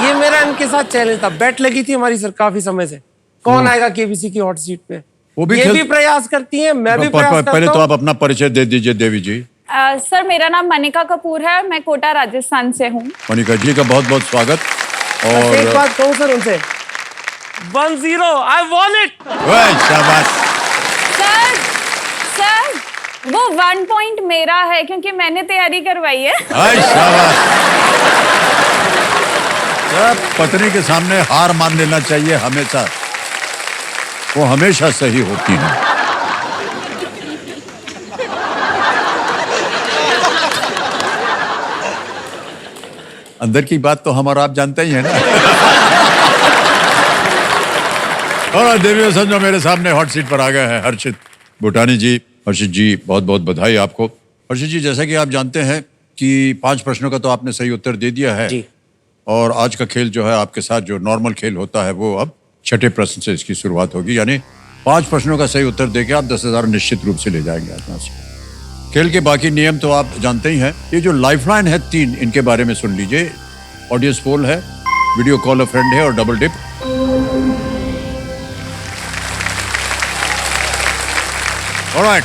[SPEAKER 7] ये मेरा इनके साथ चैलेंज था। बैट लगी थी हमारी सर काफी समय से, कौन आएगा केबीसी की हॉट सीट पे।
[SPEAKER 1] वो भी
[SPEAKER 7] ये भी प्रयास करती हैं, मैं भी प्रयास करता
[SPEAKER 1] पहले
[SPEAKER 7] हूं।
[SPEAKER 1] तो आप अपना परिचय दे दीजिए देवी जी।
[SPEAKER 3] सर मेरा नाम मनिका कपूर है, मैं कोटा राजस्थान से हूँ।
[SPEAKER 1] मनिका जी का बहुत बहुत स्वागत।
[SPEAKER 7] बस एक
[SPEAKER 1] और
[SPEAKER 7] बात कहूँ सर उनसे, 1-0 आई वॉन इट।
[SPEAKER 1] शाबाश।
[SPEAKER 3] सर सर वो 1 पॉइंट मेरा है क्योंकि मैंने तैयारी करवाई है।
[SPEAKER 1] शाबाश। पत्नी के सामने हार मान लेना चाहिए हमेशा, वो हमेशा सही होती है। अंदर की बात तो हम और आप जानते ही हैं ना। और देवी समझो मेरे सामने हॉट सीट पर आ गए हैं हर्षित भुटानी जी। हर्षित जी बहुत बहुत बधाई आपको। हर्षित जी जैसा कि आप जानते हैं कि 5 प्रश्नों का तो आपने सही उत्तर दे दिया है
[SPEAKER 7] जी।
[SPEAKER 1] और आज का खेल जो है आपके साथ जो नॉर्मल खेल होता है वो अब 6ठे प्रश्न से इसकी शुरुआत होगी। यानी 5 प्रश्नों का सही उत्तर देके आप 10,000 निश्चित रूप से ले जाएंगे आज यहाँ से। खेल के बाकी नियम तो आप जानते ही हैं। ये जो लाइफलाइन है 3, इनके बारे में सुन लीजिए। ऑडियंस पोल है, वीडियो कॉल अ फ्रेंड है और double dip. Alright,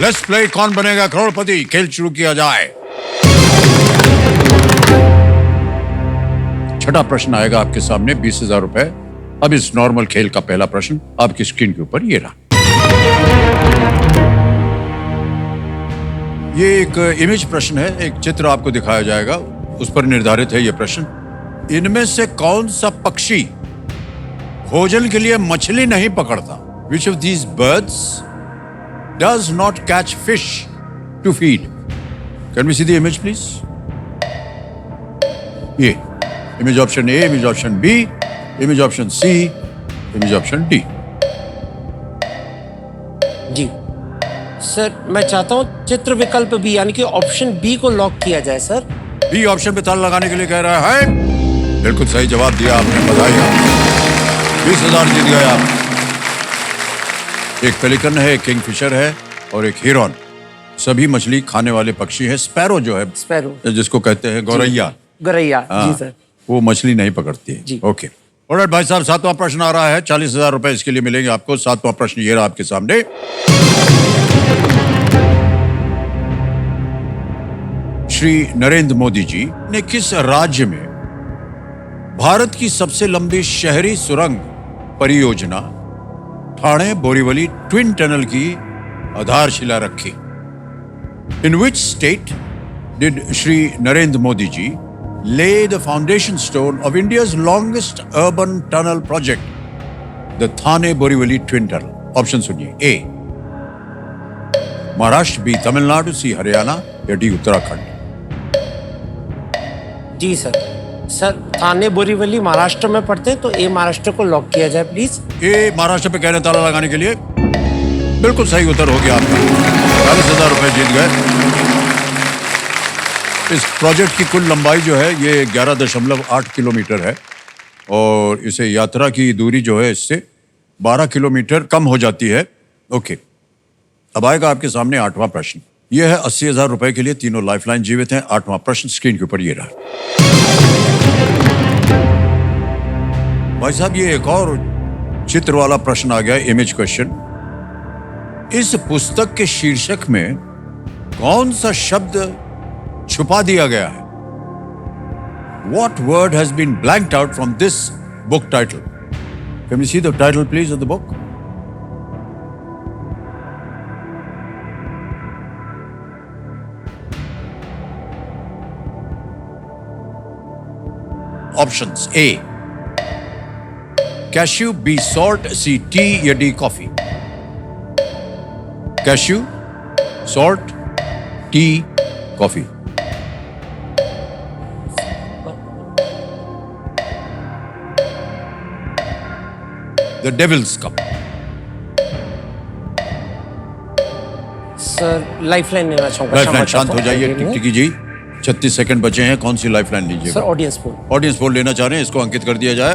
[SPEAKER 1] let's play Kaun Banega करोड़पति। खेल शुरू किया जाए। छठा प्रश्न आएगा आपके सामने, 20,000 रुपए। अब इस नॉर्मल खेल का पहला प्रश्न आपकी स्क्रीन के ऊपर ये रहा। ये एक इमेज प्रश्न है, एक चित्र आपको दिखाया जाएगा, उस पर निर्धारित है ये प्रश्न। इनमें से कौन सा पक्षी भोजन के लिए मछली नहीं पकड़ता? Which of these birds does not catch fish to feed? Can we see the image, please? ये image option A, image option B, image option C, image option D.
[SPEAKER 7] Ji sir, मैं चाहता हूँ चित्र विकल्प बी यानी कि option B को lock किया जाए सर।
[SPEAKER 1] बी ऑप्शन पे ताला लगाने के लिए कह रहा है। बिल्कुल सही जवाब दिया आपने, बधाई आपको। 20,000 जीत गए आप। एक पेलिकन है, एक किंगफिशर है और एक हिरन। सभी मछली खाने वाले पक्षी हैं। स्पैरो जो है,
[SPEAKER 7] स्पैरो
[SPEAKER 1] जिसको कहते हैं गौरैया,
[SPEAKER 7] गौरैया, जी सर,
[SPEAKER 1] वो मछली नहीं पकड़ती है।
[SPEAKER 7] जी।
[SPEAKER 1] ओके, ऑलराइट भाई साहब, 7वां प्रश्न आ रहा है। 40,000 रुपए इसके लिए मिलेंगे आपको। 7वां प्रश्न ये रहा आपके सामने। श्री नरेंद्र मोदी जी ने किस राज्य में भारत की सबसे लंबी शहरी सुरंग परियोजना ठाणे बोरीवली ट्विन टनल की आधारशिला रखी? In which state did Shri Narendra Modi ji lay the foundation stone of India's longest urban tunnel project, the Thane Borivali Twin Tunnel? Option सुनिए। ए महाराष्ट्र, बी तमिलनाडु, सी हरियाणा या डी उत्तराखंड?
[SPEAKER 7] जी सर। सर थाने बोरीवली महाराष्ट्र में पड़ते हैं, तो ए महाराष्ट्र को लॉक किया जाए प्लीज।
[SPEAKER 1] ए महाराष्ट्र पे कह रहे हैं ताला लगाने के लिए। बिल्कुल सही उत्तर हो गया आपका। 40,000 रुपए जीत गए। इस प्रोजेक्ट की कुल लंबाई जो है ये 11.8 किलोमीटर है और इसे यात्रा की दूरी जो है इससे 12 किलोमीटर कम हो जाती है। ओके, अब आएगा आपके सामने 8वां प्रश्न। यह है 80,000 रुपए के लिए। तीनों लाइफलाइन जीवित हैं। 8वां प्रश्न स्क्रीन के ऊपर ये रहा। भाई साहब, ये एक और चित्र वाला प्रश्न आ गया, इमेज क्वेश्चन। इस पुस्तक के शीर्षक में कौन सा शब्द छुपा दिया गया है? What word has been blanked out from this book title? Can we see the title, please, of the book? Options: A, cashew, B, salt, C, tea या D, coffee? Cashew, salt, tea, coffee? The Devil's Cup.
[SPEAKER 7] Sir lifeline लेना चाहूंगा।
[SPEAKER 1] Lifeline, शांत हो जाइए टिकटिकी जी। 36 second बचे हैं। कौन सी lifeline लीजिए?
[SPEAKER 7] Sir audience poll.
[SPEAKER 1] Audience poll लेना चाह रहे हैं, इसको अंकित कर दिया जाए।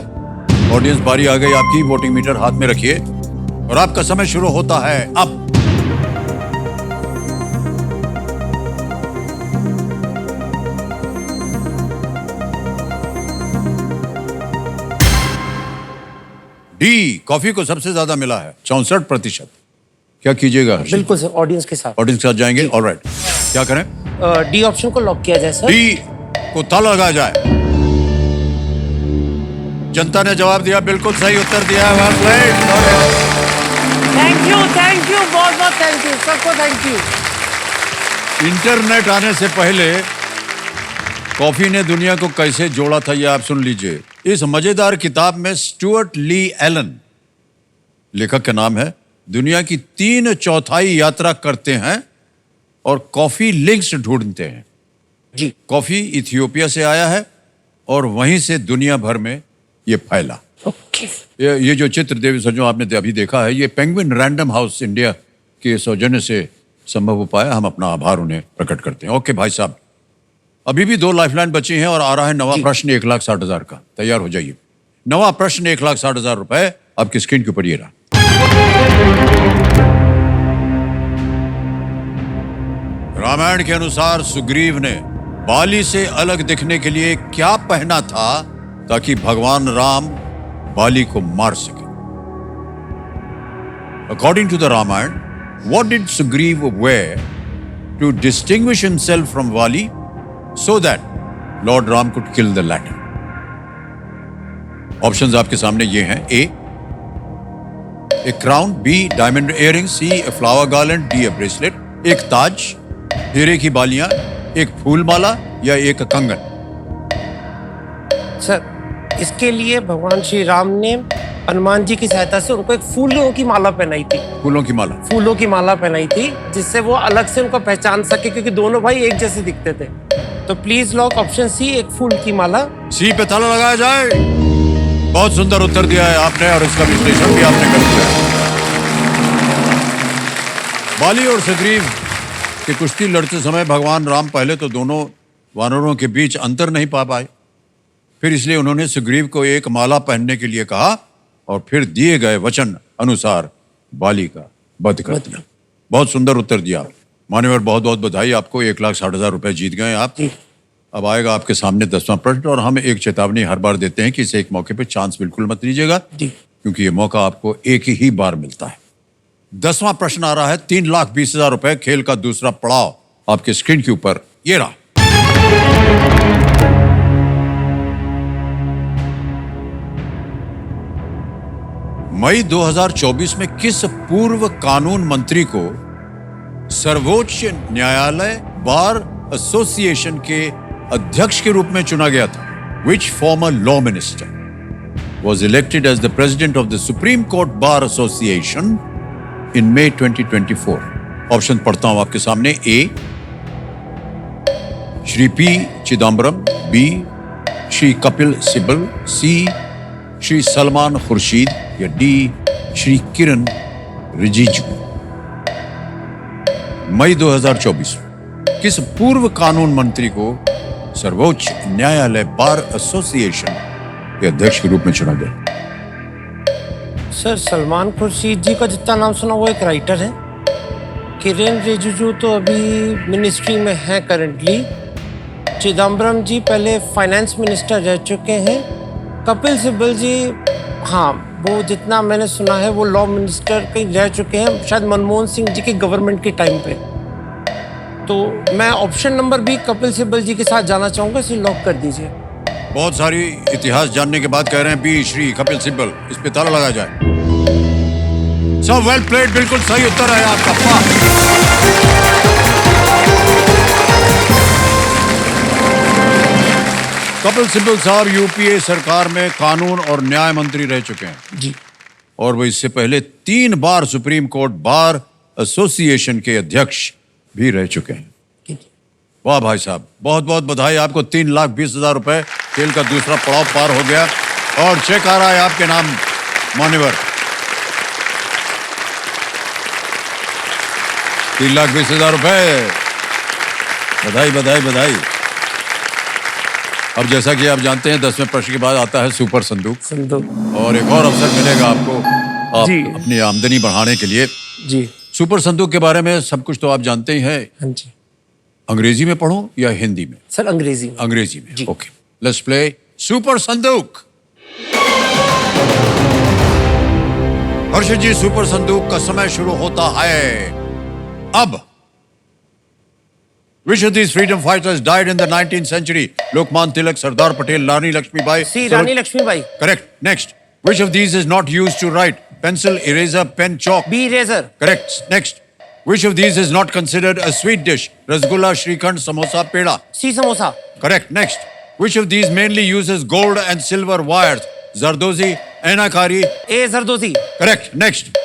[SPEAKER 1] ऑडियंस, बारी आ गई आपकी। वोटिंग मीटर हाथ में रखिए और आपका समय शुरू होता है अब। डी, कॉफी को सबसे ज्यादा मिला है, 64%। क्या कीजिएगा?
[SPEAKER 7] बिल्कुल सर, ऑडियंस के साथ।
[SPEAKER 1] ऑडियंस के साथ जाएंगे। ऑलराइट, क्या करें?
[SPEAKER 7] डी ऑप्शन को लॉक किया जाए सर।
[SPEAKER 1] डी को ताला लगाया जाए। जनता ने जवाब दिया, बिल्कुल सही उत्तर दिया है।
[SPEAKER 7] थैंक यू, बहुत बहुत थैंक यू सबको, थैंक यू।
[SPEAKER 1] इंटरनेट आने से पहले कॉफी ने दुनिया को कैसे जोड़ा था, ये आप सुन लीजिए। इस मजेदार किताब में स्टुअर्ट ली एलन, लेखक का नाम है, दुनिया की 3/4 यात्रा करते हैं और कॉफी लिंक्स ढूंढते हैं।
[SPEAKER 7] जी।
[SPEAKER 1] कॉफी इथियोपिया से आया है और वहीं से दुनिया भर में ये फैला।
[SPEAKER 7] ओके।
[SPEAKER 1] ये जो चित्र देवी सर जो आपने अभी देखा है, ये पेंगुइन रैंडम हाउस इंडिया के सौजन्य से संभव हो पाया। हम अपना आभार उन्हें प्रकट करते हैं। ओके भाई साहब, अभी भी 2 लाइफलाइन बची हैं और आ रहा है नवा प्रश्न 1,60,000 का। तैयार हो जाइए। नवा प्रश्न 1,60,000 रुपए आपकी स्क्रीन के ऊपर ये रहा। रामायण के अनुसार सुग्रीव ने बाली से अलग दिखने के लिए क्या पहना था ताकि भगवान राम बाली को मार सके? According to the Ramayana, what did Sugriva wear to distinguish himself from Vali so that Lord Ram could kill the latter? Options आपके सामने ये हैं: A, a crown; B, diamond earrings; C, a flower garland; D, a bracelet. एक ताज, हीरे की बालियां, एक फूल माला या एक कंगन?
[SPEAKER 7] सर इसके लिए भगवान श्री राम ने हनुमान जी की सहायता से उनको एक फूलों की माला पहनाई थी।
[SPEAKER 1] फूलों की माला।
[SPEAKER 7] फूलों की माला पहनाई थी जिससे वो अलग से उनको पहचान सके, क्योंकि दोनों भाई एक जैसे दिखते थे। तो प्लीज लॉक ऑप्शन सी, एक फूल की माला।
[SPEAKER 1] सी पे ताला लगाया जाए। बहुत सुंदर उत्तर दिया है आपने और इसका विश्लेषण भी आपने कर दिया है। बाली और सुग्रीव की कुश्ती लड़ते समय भगवान राम पहले तो दोनों वानरों के बीच अंतर नहीं पा पाए, फिर इसलिए उन्होंने सुग्रीव को एक माला पहनने के लिए कहा और फिर दिए गए वचन अनुसार बाली का वध कर दिया। बहुत सुंदर उत्तर दिया मान्यवर, बहुत बहुत बधाई आपको। 1,60,000 रुपए जीत गए आप। अब आएगा आपके सामने 10वां प्रश्न और हम एक चेतावनी हर बार देते हैं कि इसे एक मौके पे चांस बिल्कुल मत लीजिएगा, क्योंकि ये मौका आपको एक ही बार मिलता है। 10वां प्रश्न आ रहा है 3,20,000 रुपए। खेल का दूसरा पड़ाव आपके स्क्रीन के ऊपर ये रहा। मई 2024 में किस पूर्व कानून मंत्री को सर्वोच्च न्यायालय बार एसोसिएशन के अध्यक्ष के रूप में चुना गया था? Which former law minister was elected as the president of the Supreme Court Bar Association in May 2024? Option पढ़ता हूं आपके सामने। ए, श्री पी चिदम्बरम; बी, श्री कपिल सिब्बल; सी, श्री सलमान खुर्शीद; या डी, श्री किरण रिजिजू। मई 2024 किस पूर्व कानून मंत्री को सर्वोच्च न्यायालय बार एसोसिएशन के अध्यक्ष के रूप में चुना गया?
[SPEAKER 7] सर सलमान खुर्शीद जी का जितना नाम सुना वो एक राइटर है। किरण रिजिजू तो अभी मिनिस्ट्री में है करंटली। चिदम्बरम जी पहले फाइनेंस मिनिस्टर रह चुके हैं। कपिल सिब्बल जी, हाँ वो जितना मैंने सुना है वो लॉ मिनिस्टर कहीं रह चुके हैं, शायद मनमोहन सिंह जी की गवर्नमेंट के टाइम पे। तो मैं option number B Kapil Sibal ji के साथ जाना चाहूंगा, इसे लॉक कर दीजिए।
[SPEAKER 1] बहुत सारी इतिहास जानने के बाद कह रहे हैं बी, श्री कपिल सिब्बल। इस पे ताला लगा जाए। सब वेल प्लेड, बिल्कुल सही उत्तर है आपका। कपिल सिब्बल साहब यूपीए सरकार में कानून और न्याय मंत्री रह चुके हैं
[SPEAKER 7] जी,
[SPEAKER 1] और वो इससे पहले 3 बार सुप्रीम कोर्ट बार एसोसिएशन के अध्यक्ष भी रह चुके हैं। वाह भाई साहब, बहुत बहुत बधाई आपको। 3,20,000 रुपए। खेल का दूसरा पड़ाव पार हो गया और चेक आ रहा है आपके नाम मान्यवर। 3,20,000 रुपए। बधाई बधाई बधाई। अब जैसा कि आप जानते हैं 10वें प्रश्न के बाद आता है सुपर संदूक और एक और अवसर मिलेगा आपको आप
[SPEAKER 7] जी।
[SPEAKER 1] अपनी आमदनी बढ़ाने के लिए।
[SPEAKER 7] जी
[SPEAKER 1] सुपर संदूक के बारे में सब कुछ तो आप जानते ही हैं।
[SPEAKER 7] हाँ जी
[SPEAKER 1] अंग्रेजी में पढ़ो या हिंदी में?
[SPEAKER 7] सर अंग्रेजी में।
[SPEAKER 1] अंग्रेजी में। ओके, लेट्स प्ले सुपर संदूक। हर्षद जी, सुपर संदूक का समय शुरू होता है अब। Which of these freedom fighters died in the 19th century? Lokman Tilak, Sardar Patel, Rani Lakshmibai.
[SPEAKER 7] C Rani Lakshmibai.
[SPEAKER 1] Correct. Next. Which of these is not used to write? Pencil, eraser, pen, chalk.
[SPEAKER 7] B eraser.
[SPEAKER 1] Correct. Next. Which of these is not considered a sweet dish? Rasgulla, Shrikhand, Samosa, Peda.
[SPEAKER 7] C samosa.
[SPEAKER 1] Correct. Next. Which of these mainly uses gold and silver wires? Zardozi, Ainakari.
[SPEAKER 7] A zardozi.
[SPEAKER 1] Correct. Next.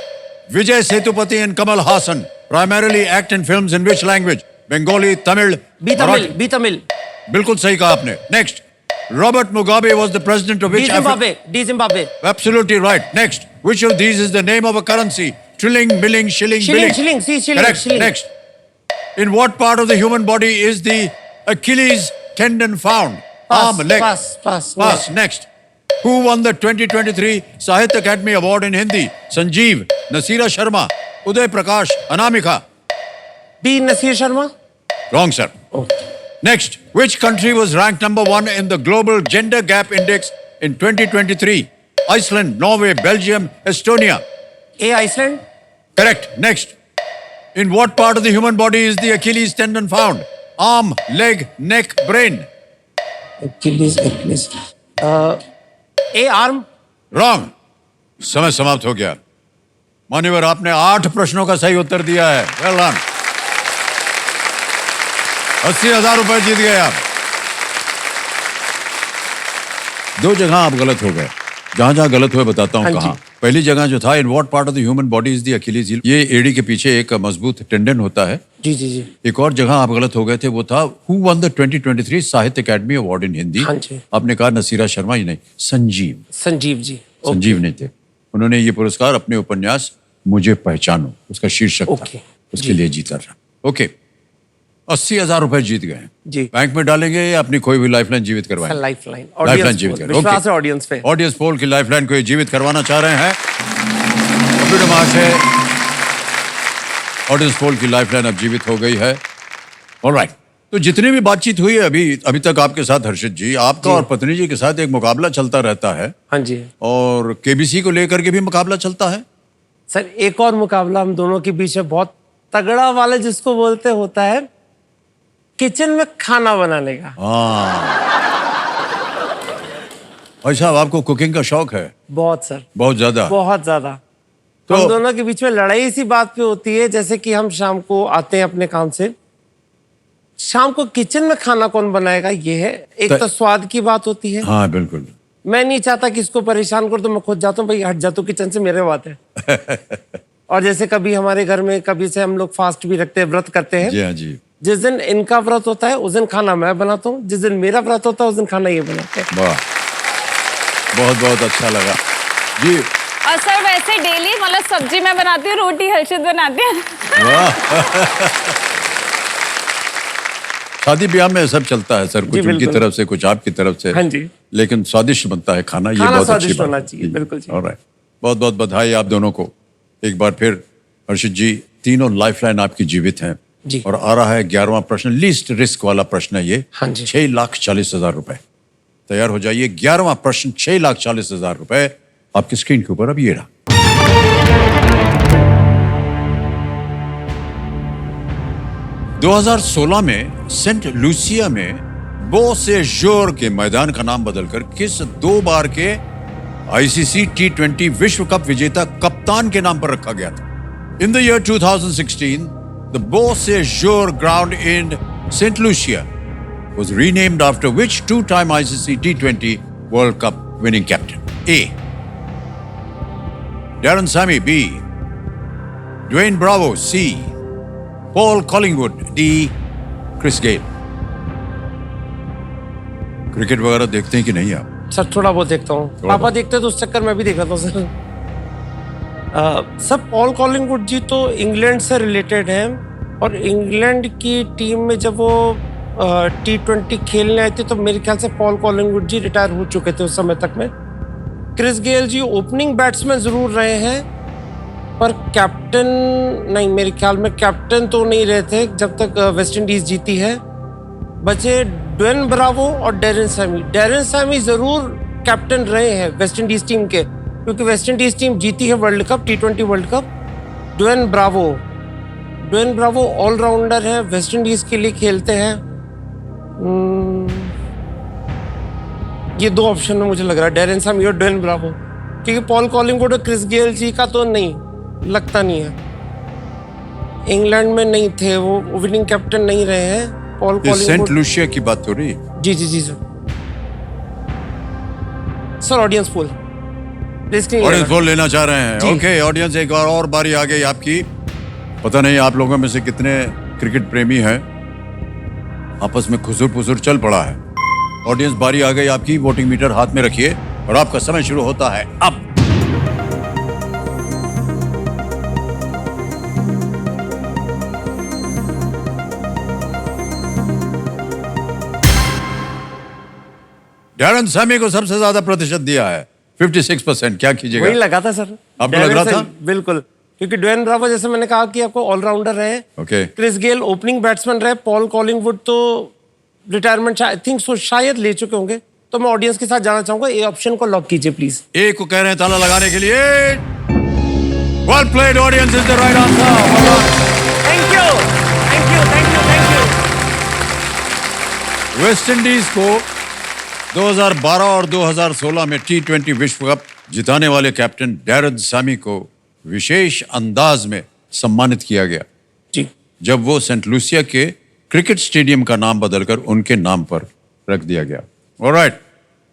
[SPEAKER 1] Vijay Sethupathi and Kamal Hassan primarily act in films in which language? Bengali, Tamil,
[SPEAKER 7] B Tamil.
[SPEAKER 1] Marathi.
[SPEAKER 7] B Tamil.
[SPEAKER 1] बिल्कुल सही कहा आपने। Next. Robert Mugabe was the president of
[SPEAKER 7] D
[SPEAKER 1] which
[SPEAKER 7] Zimbabwe. D Zimbabwe.
[SPEAKER 1] Absolutely right. Next. Which of these is the name of a currency? Trilling, milling, shilling,
[SPEAKER 7] shilling
[SPEAKER 1] billing.
[SPEAKER 7] Shilling C shilling
[SPEAKER 1] Correct.
[SPEAKER 7] Shilling.
[SPEAKER 1] Next. In what part of the human body is the Achilles tendon found?
[SPEAKER 7] Pass,
[SPEAKER 1] Arm, leg.
[SPEAKER 7] pass, pass.
[SPEAKER 1] Pass. Next. Who won the 2023 Sahitya Academy Award in Hindi? Sanjeev, Nasira Sharma, Uday Prakash, Anamika.
[SPEAKER 7] B Naseer Sharma.
[SPEAKER 1] Wrong, sir. Next, which country was ranked number 1 in the Global Gender Gap Index in 2023? Iceland, Norway, Belgium, Estonia.
[SPEAKER 7] A Iceland.
[SPEAKER 1] Correct. Next, in what part of the human body is the Achilles tendon found? Arm, leg, neck, brain.
[SPEAKER 7] Achilles. A arm.
[SPEAKER 1] Wrong. समय समाप्त हो गया। मान्यवर, आपने 8 प्रश्नों का सही उत्तर दिया है। Well done. 80,000 रुपए जीत गए आप। 2 जगह आप गलत हो गए। जहां जहां गलत हुए बताता हूं
[SPEAKER 7] हाँ
[SPEAKER 1] कहां।
[SPEAKER 7] जी।
[SPEAKER 1] पहली जगह जो था, in what part of the human body is the Achilles heel, ये एड़ी के पीछे एक मजबूत टेंडन होता है।
[SPEAKER 7] जी जी जी।
[SPEAKER 1] एक और जगह आप गलत हो गए थे, वो था हु वन द 2023 साहित्य अकेडमी अवार्ड इन हिंदी।
[SPEAKER 7] हाँ जी।
[SPEAKER 1] आपने कहा नसीरा शर्मा ही नहीं, संजीव।
[SPEAKER 7] संजीव जी।
[SPEAKER 1] संजीव नहीं थे। उन्होंने ये पुरस्कार अपने उपन्यास मुझे पहचानो, उसका शीर्षक था,
[SPEAKER 7] ओके।
[SPEAKER 1] उसके लिए जीता था। ओके, 80,000 रुपए जीत गए।
[SPEAKER 7] जी।
[SPEAKER 1] बैंक में डालेंगे या अपनी कोई भी लाइफलाइन जीवित करवाएंगे?
[SPEAKER 7] लाइफलाइन।
[SPEAKER 1] लाइफलाइन जीवित कर।
[SPEAKER 7] विश्वास है ऑडियंस पे।
[SPEAKER 1] ऑडियंस पोल की लाइफलाइन को ये जीवित करवाना चाह रहे हैं। कंप्यूटर मार्क से ऑडियंस पोल की लाइफलाइन अब जीवित हो गई है। ऑलराइट, तो जितनी भी बातचीत हुई है अभी तक आपके साथ हर्षित जी, आपका और पत्नी जी के साथ एक मुकाबला चलता रहता है।
[SPEAKER 7] हाँ जी।
[SPEAKER 1] और केबीसी को लेकर के भी मुकाबला चलता है।
[SPEAKER 7] सर एक और मुकाबला हम दोनों के बीच में बहुत तगड़ा वाला, जिसको बोलते होता है किचन में खाना बनाने का।
[SPEAKER 1] हाँ, भाई साहब, आपको कुकिंग का शौक है?
[SPEAKER 7] बहुत सर,
[SPEAKER 1] बहुत ज्यादा।
[SPEAKER 7] बहुत ज्यादा।
[SPEAKER 1] तो
[SPEAKER 7] हम दोनों के बीच में लड़ाई इसी बात पे होती है, जैसे कि हम शाम को आते हैं अपने काम से, शाम को किचन में खाना कौन बनाएगा, ये है एक तो स्वाद की बात होती है।
[SPEAKER 1] हाँ बिल्कुल।
[SPEAKER 7] मैं नहीं चाहता कि इसको परेशान करूं, तो मैं खुद जाता हूँ, भाई हट जा तू किचन से, मेरे बात है। और जैसे कभी हमारे घर में कभी से हम लोग फास्ट भी रखते हैं, व्रत करते हैं।
[SPEAKER 1] जी हाँ जी।
[SPEAKER 7] जिस दिन इनका व्रत होता है उस दिन खाना मैं बनाता हूँ, जिस दिन मेरा व्रत होता है उस दिन खाना ये बनाते हैं।
[SPEAKER 1] वाह, बहुत बहुत अच्छा लगा जी।
[SPEAKER 3] और सर वैसे डेली मतलब सब्जी मैं बनाती हूँ, रोटी हर्षित बनाते हैं।
[SPEAKER 1] वाह। शादी ब्याह में सब चलता है सर, कुछ उनकी तरफ से कुछ आपकी तरफ से।
[SPEAKER 7] हाँ जी।
[SPEAKER 1] लेकिन स्वादिष्ट बनता है खाना, ये
[SPEAKER 7] खाना
[SPEAKER 1] बहुत अच्छी
[SPEAKER 7] स्वादिष्ट
[SPEAKER 1] बात
[SPEAKER 7] होना
[SPEAKER 1] है।
[SPEAKER 7] चाहिए, बिल्कुल जी।
[SPEAKER 1] ऑलराइट, बहुत बहुत बधाई आप दोनों को एक बार फिर। हर्षित जी, तीनों लाइफलाइन आपकी जीवित हैं।
[SPEAKER 7] जी।
[SPEAKER 1] और आ रहा है 11वां प्रश्न, लीस्ट रिस्क वाला प्रश्न है ये।
[SPEAKER 7] हाँ जी।
[SPEAKER 1] 6,40,000 रुपए। तैयार हो जाइए। 11वां प्रश्न, 6,40,000 रुपए आपकी स्क्रीन के ऊपर अब ये रहा। दो 2016 में सेंट लूसिया में बो से जोर के मैदान का नाम बदलकर किस 2 बार के आईसीसी T20 विश्व कप विजेता कप्तान के नाम पर रखा गया था? In the year 2016, the Beau Séjour ground in St. Lucia was renamed after which 2-time ICC T20 World Cup winning captain? A. Darren Sammy. B. Dwayne Bravo. C. Paul Collingwood. D. Chris Gayle. Cricket वगैरह देखते हैं कि नहीं आप?
[SPEAKER 7] Sir थोड़ा बहुत देखता हूँ, पापा देखते तो उस चक्कर में भी देख रहा था सर। सर पॉल कॉलिंगवुड जी तो इंग्लैंड से रिलेटेड हैं, और इंग्लैंड की टीम में जब वो T20 खेलने आए थे तो मेरे ख्याल से पॉल कॉलिंगवुड जी रिटायर हो चुके थे उस समय तक में। क्रिस गेल जी ओपनिंग बैट्समैन जरूर रहे हैं, पर कैप्टन नहीं, मेरे ख्याल में कैप्टन तो नहीं रहे थे जब तक वेस्ट इंडीज जीती है। बचे ड्वेन ब्रावो और डेरेन सैमी। डेरेन सैमी जरूर कैप्टन रहे हैं वेस्ट इंडीज टीम के, क्योंकि वेस्ट इंडीज टीम जीती है world cup, T20 world cup. Dwayne Bravo allrounder है, वेस्ट इंडीज के लिए खेलते हैं। ये 2 ऑप्शन में मुझे लग रहा है, डेरेन सैमी और ड्वेन ब्रावो, क्योंकि पॉल कॉलिंगवुड और क्रिस गेल जी का तो नहीं लगता, नहीं है। इंग्लैंड में नहीं थे वो, विनिंग कैप्टन नहीं रहे हैं पॉल कॉलिंगवुड।
[SPEAKER 1] सेंट लूसिया की बात हो रही?
[SPEAKER 7] जी जी जी सर ऑडियंस पोल
[SPEAKER 1] लेना चाह रहे हैं? ओके ऑडियंस, एक बार और बारी आ गई आपकी। पता नहीं आप लोगों में से कितने क्रिकेट प्रेमी हैं, आपस में खुसुर पुसुर चल पड़ा है। ऑडियंस, बारी आ गई आपकी, वोटिंग मीटर हाथ में रखिए और आपका समय शुरू होता है अब। डैरेन सैमी को सबसे ज्यादा प्रतिशत दिया है, 56%। क्या कीजिएगा?
[SPEAKER 7] वही लगा था सर,
[SPEAKER 1] आपको लग रहा था?
[SPEAKER 7] बिल्कुल, क्योंकि ड्वेन ब्रावो जैसे मैंने कहा कि आपको ऑलराउंडर रहे,
[SPEAKER 1] okay
[SPEAKER 7] Chris Gayle opening batsman रहे, पॉल कॉलिंगवुड तो रिटायरमेंट आई थिंक सो शायद ले चुके होंगे। तो मैं ऑडियंस के साथ जाना चाहूंगा, ए ऑप्शन को लॉक कीजिए प्लीज।
[SPEAKER 1] ए को कह रहे हैं ताला लगाने के लिए। Well played audience is the right answer.
[SPEAKER 7] Thank you thank you thank you thank you.
[SPEAKER 1] West Indies को 2012 और 2016 में T20 विश्व कप जिताने वाले कैप्टन डैरेन सामी को विशेष अंदाज में सम्मानित किया गया
[SPEAKER 7] जी,
[SPEAKER 1] जब वो सेंट लूसिया के क्रिकेट स्टेडियम का नाम बदलकर उनके नाम पर रख दिया गया। ऑलराइट,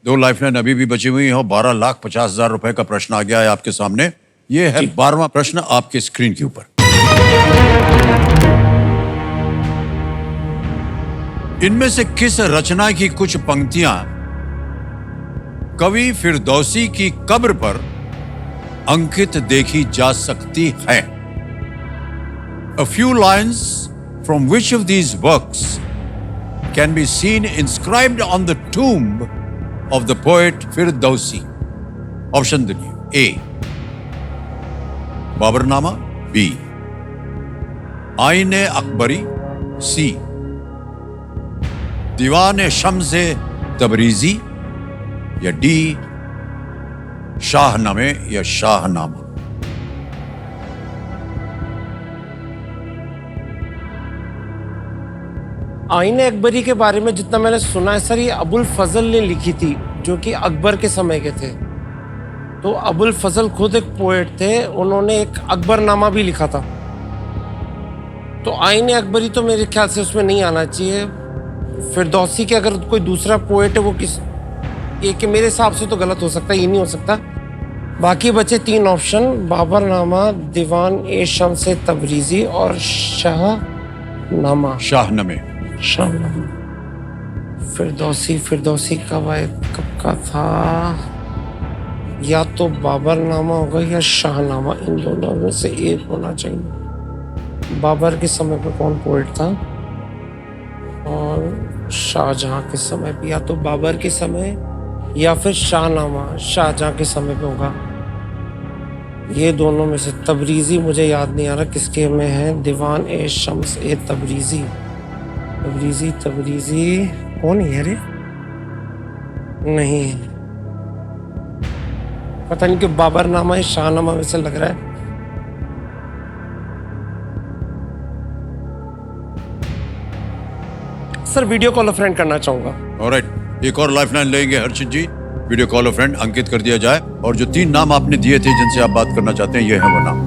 [SPEAKER 1] 2 लाइफलाइन अभी भी बची हुई है। 12,50,000 रुपए का प्रश्न आ गया है आपके सामने। ये है 12वां प्रश्न आपके स्क्रीन के ऊपर। इनमें से किस रचना की कुछ पंक्तियां कवि फिरदौसी की कब्र पर अंकित देखी जा सकती है? A few lines from which of these works can be seen inscribed on the tomb of the poet Firdausi? Option देखिए। ए बाबरनामा, बी आईने अकबरी, सी दीवाने शम्से तबरीजी, या डी शाहनामे या शाहनामा।
[SPEAKER 7] आईने अकबरी के बारे में जितना मैंने सुना है सर, ये अबुल फजल ने लिखी थी जो कि अकबर के समय के थे। तो अबुल फजल खुद एक पोएट थे, उन्होंने एक अकबरनामा भी लिखा था। तो आईने अकबरी तो मेरे ख्याल से उसमें नहीं आना चाहिए। फिरदौसी के अगर कोई दूसरा पोएट है वो किस, ये कि मेरे हिसाब से तो गलत हो सकता है, ये नहीं हो सकता। बाकी बचे 3 ऑप्शन, बाबरनामा, दीवान ए शम्से तबरीजी और शाहनामा।
[SPEAKER 1] शाहनामे।
[SPEAKER 7] शाहनामा। फिरदौसी कब का था? या तो बाबरनामा होगा या शाहनामा, इन दोनों में से एक होना चाहिए। बाबर के समय पे कौन पोएट था और शाहजहां के समय पे? या तो बाबर के समय या फिर शाहनामा शाहजहां के समय पे होगा। ये दोनों में से तबरीजी मुझे याद नहीं आ रहा किसके में है। दीवान ए शम्स ए तबरीजी कौन है रे? नहीं, पता नहीं क्यों बाबरनामा या शाहनामा में से लग रहा है। सर वीडियो कॉल फ्रेंड करना चाहूंगा।
[SPEAKER 1] ऑलराइट, एक और लाइफलाइन लेंगे हर्षित जी। वीडियो कॉल फ्रेंड अंकित कर दिया जाए और जो 3 नाम आपने दिए थे जिनसे आप बात करना चाहते हैं, ये है वो नाम।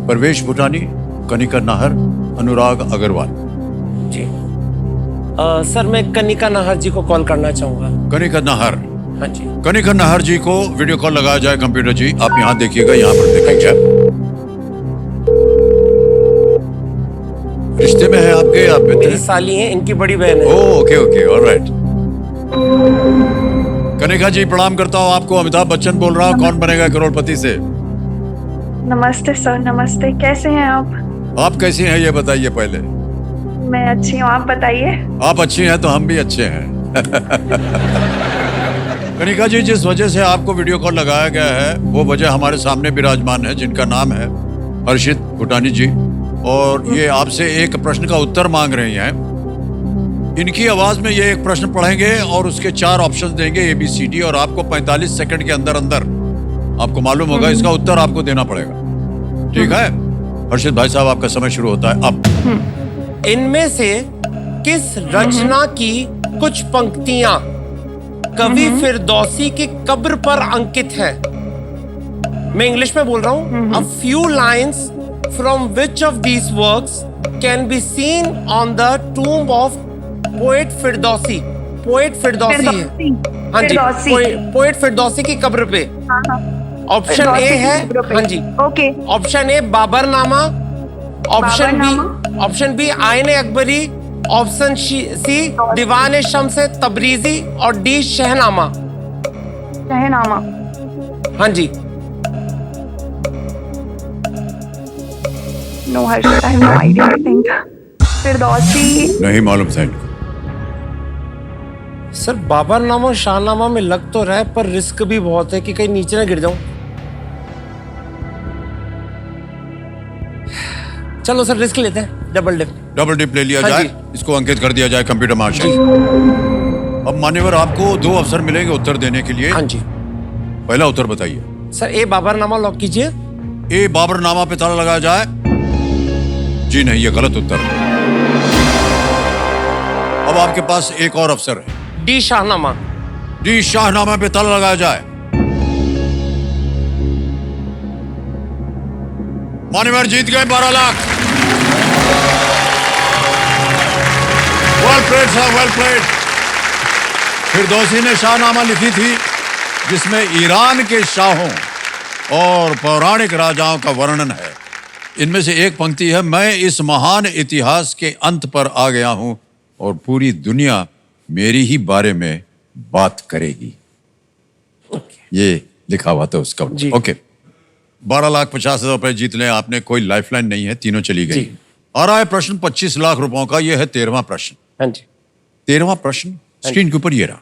[SPEAKER 1] परवेश भूटानी, कनिका नाहर, अनुराग अग्रवाल।
[SPEAKER 7] जी सर, मैं कनिका नाहर जी को कॉल करना चाहूंगा।
[SPEAKER 1] कनिका नाहर।
[SPEAKER 7] हाँ जी।
[SPEAKER 1] कनिका नाहर जी को वीडियो कॉल लगाया जाए। कंप्यूटर जी आप यहाँ देखिएगा, यहाँ पर देखेंगे। रिश्ते में है आपके? आप
[SPEAKER 7] मेरी साली हैं, इनकी बड़ी बहन है।
[SPEAKER 1] Okay okay, alright. Kanika ji प्रणाम करता हूँ आपको। अमिताभ बच्चन बोल रहा हूँ, कौन बनेगा करोड़पति से।
[SPEAKER 9] नमस्ते सर, नमस्ते। कैसे हैं आप?
[SPEAKER 1] आप कैसी हैं ये बताइए पहले।
[SPEAKER 9] मैं अच्छी हूँ, आप बताइए।
[SPEAKER 1] आप अच्छी हैं तो हम भी अच्छे हैं। कनिका जी, जिस वजह से आपको वीडियो कॉल लगाया गया है वो वजह हमारे सामने विराजमान है, जिनका नाम है हर्षित भूटानी जी, और ये आपसे एक प्रश्न का उत्तर मांग रही हैं। इनकी आवाज में ये एक प्रश्न पढ़ेंगे और उसके 4 ऑप्शन देंगे ABCD, और आपको 45 सेकंड के अंदर अंदर आपको मालूम होगा इसका उत्तर आपको देना पड़ेगा। ठीक है हर्षित भाई साहब, आपका समय शुरू होता है अब।
[SPEAKER 7] इनमें से किस रचना की कुछ पंक्तियां कवि फिरदौसी की कब्र पर अंकित है? मैं इंग्लिश में बोल रहा हूं। A few lines from which of these works can be seen on the tomb of poet Firdausi? Poet Firdausi है। हाँ जी, पोएट फिरदौसी की कब्र पे। ऑप्शन ए है, हाँ जी,
[SPEAKER 9] okay.
[SPEAKER 7] Option A Baburnama, option B Ain-i-Akbari, option C दीवान शम्से तबरीजी और डी शहनामा।
[SPEAKER 9] शहनामा।
[SPEAKER 7] हाँ जी।
[SPEAKER 9] No Harshit, I have no idea. I think Firdausi.
[SPEAKER 1] नहीं मालूम था इनको।
[SPEAKER 7] सर बाबरनामा शाहनामा में लग तो रहा है, पर रिस्क भी बहुत है कि कहीं नीचे ना गिर जाऊं। चलो सर रिस्क लेते हैं, डबल डिप।
[SPEAKER 1] डबल डिप ले लिया
[SPEAKER 7] हाँ
[SPEAKER 1] जाए,
[SPEAKER 7] जी।
[SPEAKER 1] इसको अंकित कर दिया जाए कंप्यूटर मार्शल। अब मान्यवर आपको 2 अवसर मिलेंगे उत्तर देने के लिए।
[SPEAKER 7] हाँ जी
[SPEAKER 1] पहला उत्तर बताइए।
[SPEAKER 7] सर, ए बाबरनामा लॉक कीजिए।
[SPEAKER 1] ए बाबरनामा पे ताला लगाया जाए। जी नहीं, ये गलत उत्तर है। अब आपके पास एक और अवसर है।
[SPEAKER 7] डी शाहनामा।
[SPEAKER 1] डी शाहनामा पे ताला लगाया जाए। मान्यवर जीत गए 12 lakh. Well played sir, well played. Firdausi ने शाहनामा लिखी थी जिसमें ईरान के शाहों और पौराणिक राजाओं का वर्णन है। इनमें से एक पंक्ति है, मैं इस महान इतिहास के अंत पर आ गया हूं और पूरी दुनिया मेरी ही बारे में बात करेगी। ये लिखा हुआ था उसका। ओके, 12,50,000 रुपए जीत लें आपने। कोई लाइफलाइन नहीं है, तीनों चली गई। आ रहा है प्रश्न 25 लाख रुपयों का। यह है 13वां प्रश्न।
[SPEAKER 7] हाँ जी
[SPEAKER 1] 13वां प्रश्न स्क्रीन के ऊपर ये रहा।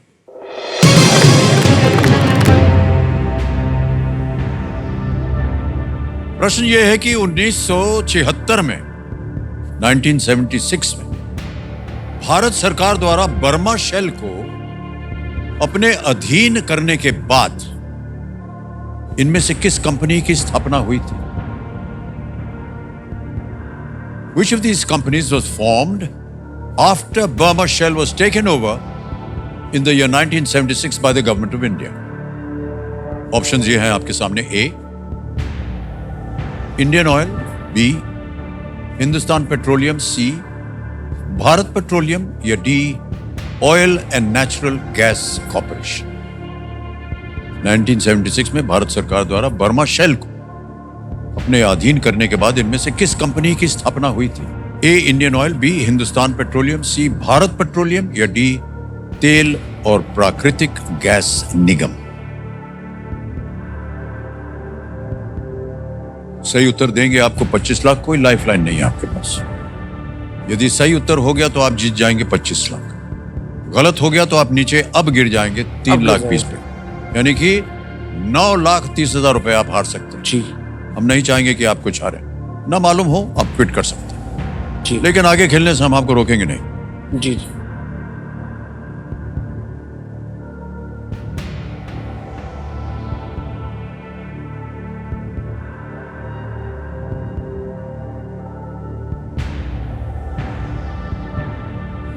[SPEAKER 1] प्रश्न यह है कि 1976 में 1976 में भारत सरकार द्वारा बर्मा शेल को अपने अधीन करने के बाद इनमें से किस कंपनी की स्थापना हुई थी? Which of these companies was formed after Burma Shell was taken over in the year 1976 by the government of India? Options ये हैं आपके सामने। A, Indian Oil, B, Hindustan Petroleum, C, Bharat Petroleum, या D, oil and natural gas corporation. 1976 में भारत सरकार द्वारा Burma shell को अपने अधीन करने के बाद इनमें से किस कंपनी की स्थापना हुई थी? A, Indian Oil, B, Hindustan Petroleum, C, Bharat Petroleum, या डी, तेल और प्राकृतिक गैस निगम। सही उत्तर देंगे आपको 25 लाख। कोई लाइफलाइन नहीं है आपके पास। यदि सही उत्तर हो गया तो आप जीत जाएंगे 25 लाख। गलत हो गया तो आप नीचे अब गिर जाएंगे 3 लाख 20 पे, यानी कि 9,30,000 रुपए आप हार सकते हैं।
[SPEAKER 7] जी
[SPEAKER 1] हम नहीं चाहेंगे कि आप कुछ हारें। ना मालूम हो आप क्विट कर सकते हैं
[SPEAKER 7] जी
[SPEAKER 1] लेकिन आगे खेलने से हम आपको रोकेंगे नहीं।
[SPEAKER 7] जी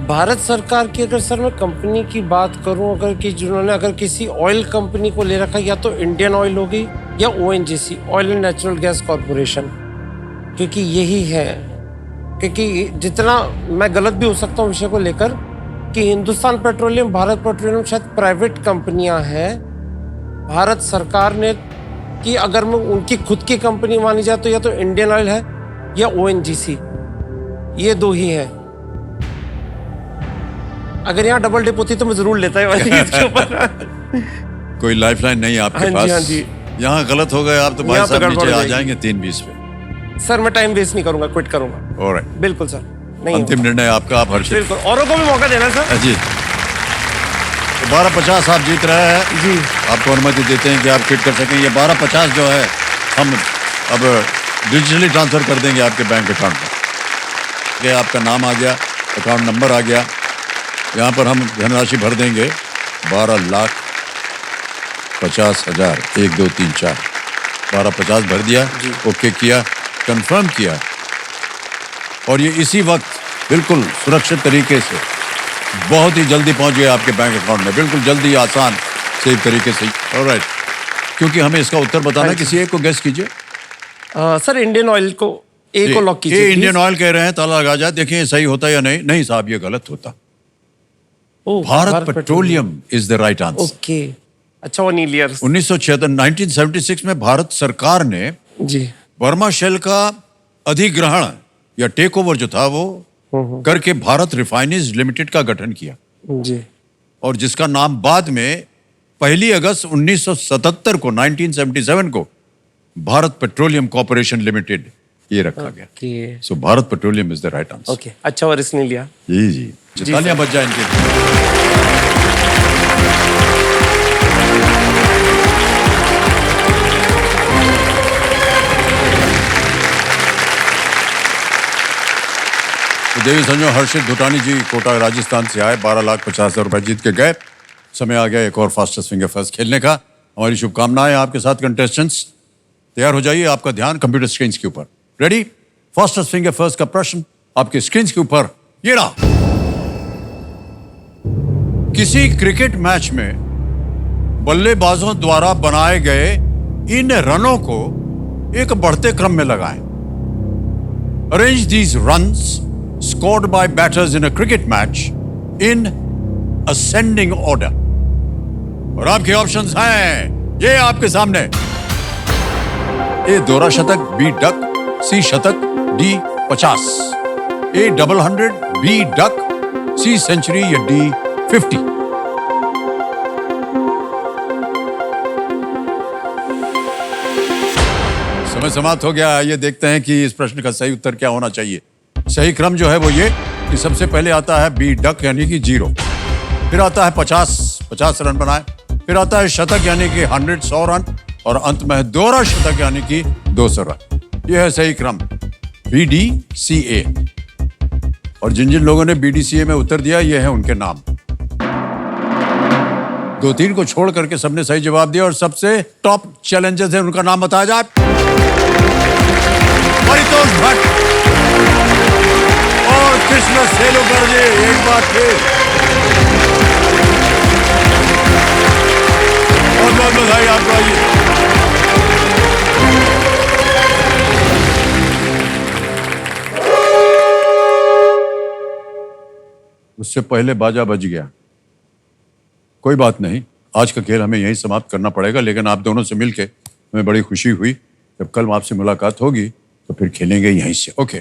[SPEAKER 7] भारत सरकार की अगर सर मैं कंपनी की बात करूं, अगर कि जिन्होंने अगर किसी ऑयल कंपनी को ले रखा, या तो इंडियन ऑयल होगी या ONGC, oil and natural gas corporation, क्योंकि यही है। क्योंकि जितना मैं गलत भी हो सकता हूं विषय को लेकर कि हिंदुस्तान पेट्रोलियम, भारत पेट्रोलियम शायद प्राइवेट कंपनियां हैं। भारत सरकार ने कि अगर मैं उनकी खुद की कंपनी मानी जाए तो या तो इंडियन ऑयल है या ओएनजीसी, ये दो ही है। अगर यहाँ डबल डिप होती तो मैं जरूर लेता है इसके ऊपर।
[SPEAKER 1] कोई लाइफलाइन नहीं है आपके
[SPEAKER 7] हाँ जी,
[SPEAKER 1] पास।
[SPEAKER 7] हाँ जी।
[SPEAKER 1] यहाँ गलत हो गए आप तो भाई
[SPEAKER 7] यहाँ तो
[SPEAKER 1] साहब
[SPEAKER 7] गड़बड़
[SPEAKER 1] नीचे आ
[SPEAKER 7] हो जाएगी।
[SPEAKER 1] जाएंगे 3-20 पे।
[SPEAKER 7] सर मैं टाइम वेस्ट नहीं करूंगा, क्विट करूंगा।
[SPEAKER 1] ऑलराइट,
[SPEAKER 7] बिल्कुल सर, नहीं
[SPEAKER 1] अंतिम निर्णय आपका। आप हर्षित।
[SPEAKER 7] बिल्कुल, औरों को भी मौका देना सर।
[SPEAKER 1] जी, तो 12,50 आप जीत रहे हैं।
[SPEAKER 7] जी
[SPEAKER 1] आपको अनुमति देते हैं कि आप क्विट कर सकें। ये 12,50 जो है हम अब डिजिटली ट्रांसफर कर देंगे आपके बैंक अकाउंट में। आपका नाम आ गया, अकाउंट नंबर आ गया, यहाँ पर हम धनराशि भर देंगे 12,50,000। 1 2 3 4 12,50 भर दिया, ओके किया, कंफर्म किया, और ये इसी वक्त बिल्कुल सुरक्षित तरीके से बहुत ही जल्दी पहुंच गया आपके बैंक अकाउंट में। बिल्कुल जल्दी, आसान, सेफ तरीके से। ऑलराइट, क्योंकि हमें इसका उत्तर बताना, किसी एक को गेस कीजिए।
[SPEAKER 7] सर इंडियन ऑयल को ए को लॉक कीजिए।
[SPEAKER 1] ये इंडियन ऑयल कह रहे हैं, ताला लगा जाए। देखिए ये सही होता या नहीं। नहीं साहब, ये गलत होता। Bharat petroleum is the right answer.
[SPEAKER 7] Okay, अच्छा 1 ईयर्स
[SPEAKER 1] 1976 में भारत सरकार ने
[SPEAKER 7] जी
[SPEAKER 1] बर्मा शेल का अधिग्रहण या टेक ओवर जो था वो करके भारत रिफाइनरीज लिमिटेड का गठन किया,
[SPEAKER 7] जी,
[SPEAKER 1] और जिसका नाम बाद में 1 अगस्त 1977 को 1977 को भारत पेट्रोलियम कॉर्पोरेशन लिमिटेड ये रखा गया।
[SPEAKER 7] Okay
[SPEAKER 1] so Bharat petroleum is the right answer.
[SPEAKER 7] Okay, अच्छा और इसने लिया।
[SPEAKER 1] जी जी, तालियां बज जाए इनके लिए। देवी संजो हर्षित धुटानी जी कोटा राजस्थान से आए, 12,50,000 रुपए जीत के गए। समय आ गया एक और फास्टेस्ट फिंगर फर्स्ट खेलने का। हमारी शुभकामनाएं आपके साथ। कंटेस्टेंट्स तैयार हो जाइए, आपका ध्यान कंप्यूटर स्क्रीन के ऊपर। रेडी? फास्टेस्ट फिंगर फर्स्ट का प्रश्न आपके स्क्रीन के ऊपर ये रहा। किसी क्रिकेट मैच में बल्लेबाजों द्वारा बनाए गए इन रनों को एक बढ़ते क्रम में लगाएं। Arrange these runs scored by batters in a cricket match in ascending order. और आपके ऑप्शंस हैं ये आपके सामने। ए दोहरा शतक, बी डक, सी शतक, D 50, A double 100, B duck, C century या डी 50। समय समाप्त हो गया। ये देखते हैं कि इस प्रश्न का सही उत्तर क्या होना चाहिए। सही क्रम जो है वो ये कि सबसे पहले आता है बी डक यानी कि 0, फिर आता है 50 रन बनाए, फिर आता है शतक यानी कि 100 रन, और अंत में है दोहरा शतक यानी कि 200 रन। यह है सही क्रम BDCA। और जिन जिन लोगों ने BDCA में उत्तर दिया ये है उनके नाम। 2-3 को छोड़ करके सबने सही जवाब दिया और सबसे टॉप चैलेंजर्स है उनका नाम बताया जाए। परितोष भट्ट और कृष्ण सेलुकर जी, एक बार फिर बहुत बहुत बधाई आपको। आइए उससे पहले बाजा बज गया। कोई बात नहीं, आज का खेल हमें यहीं समाप्त करना पड़ेगा, लेकिन आप दोनों से मिलके हमें बड़ी खुशी हुई। जब कल आपसे मुलाकात होगी तो फिर खेलेंगे यहीं से। ओके।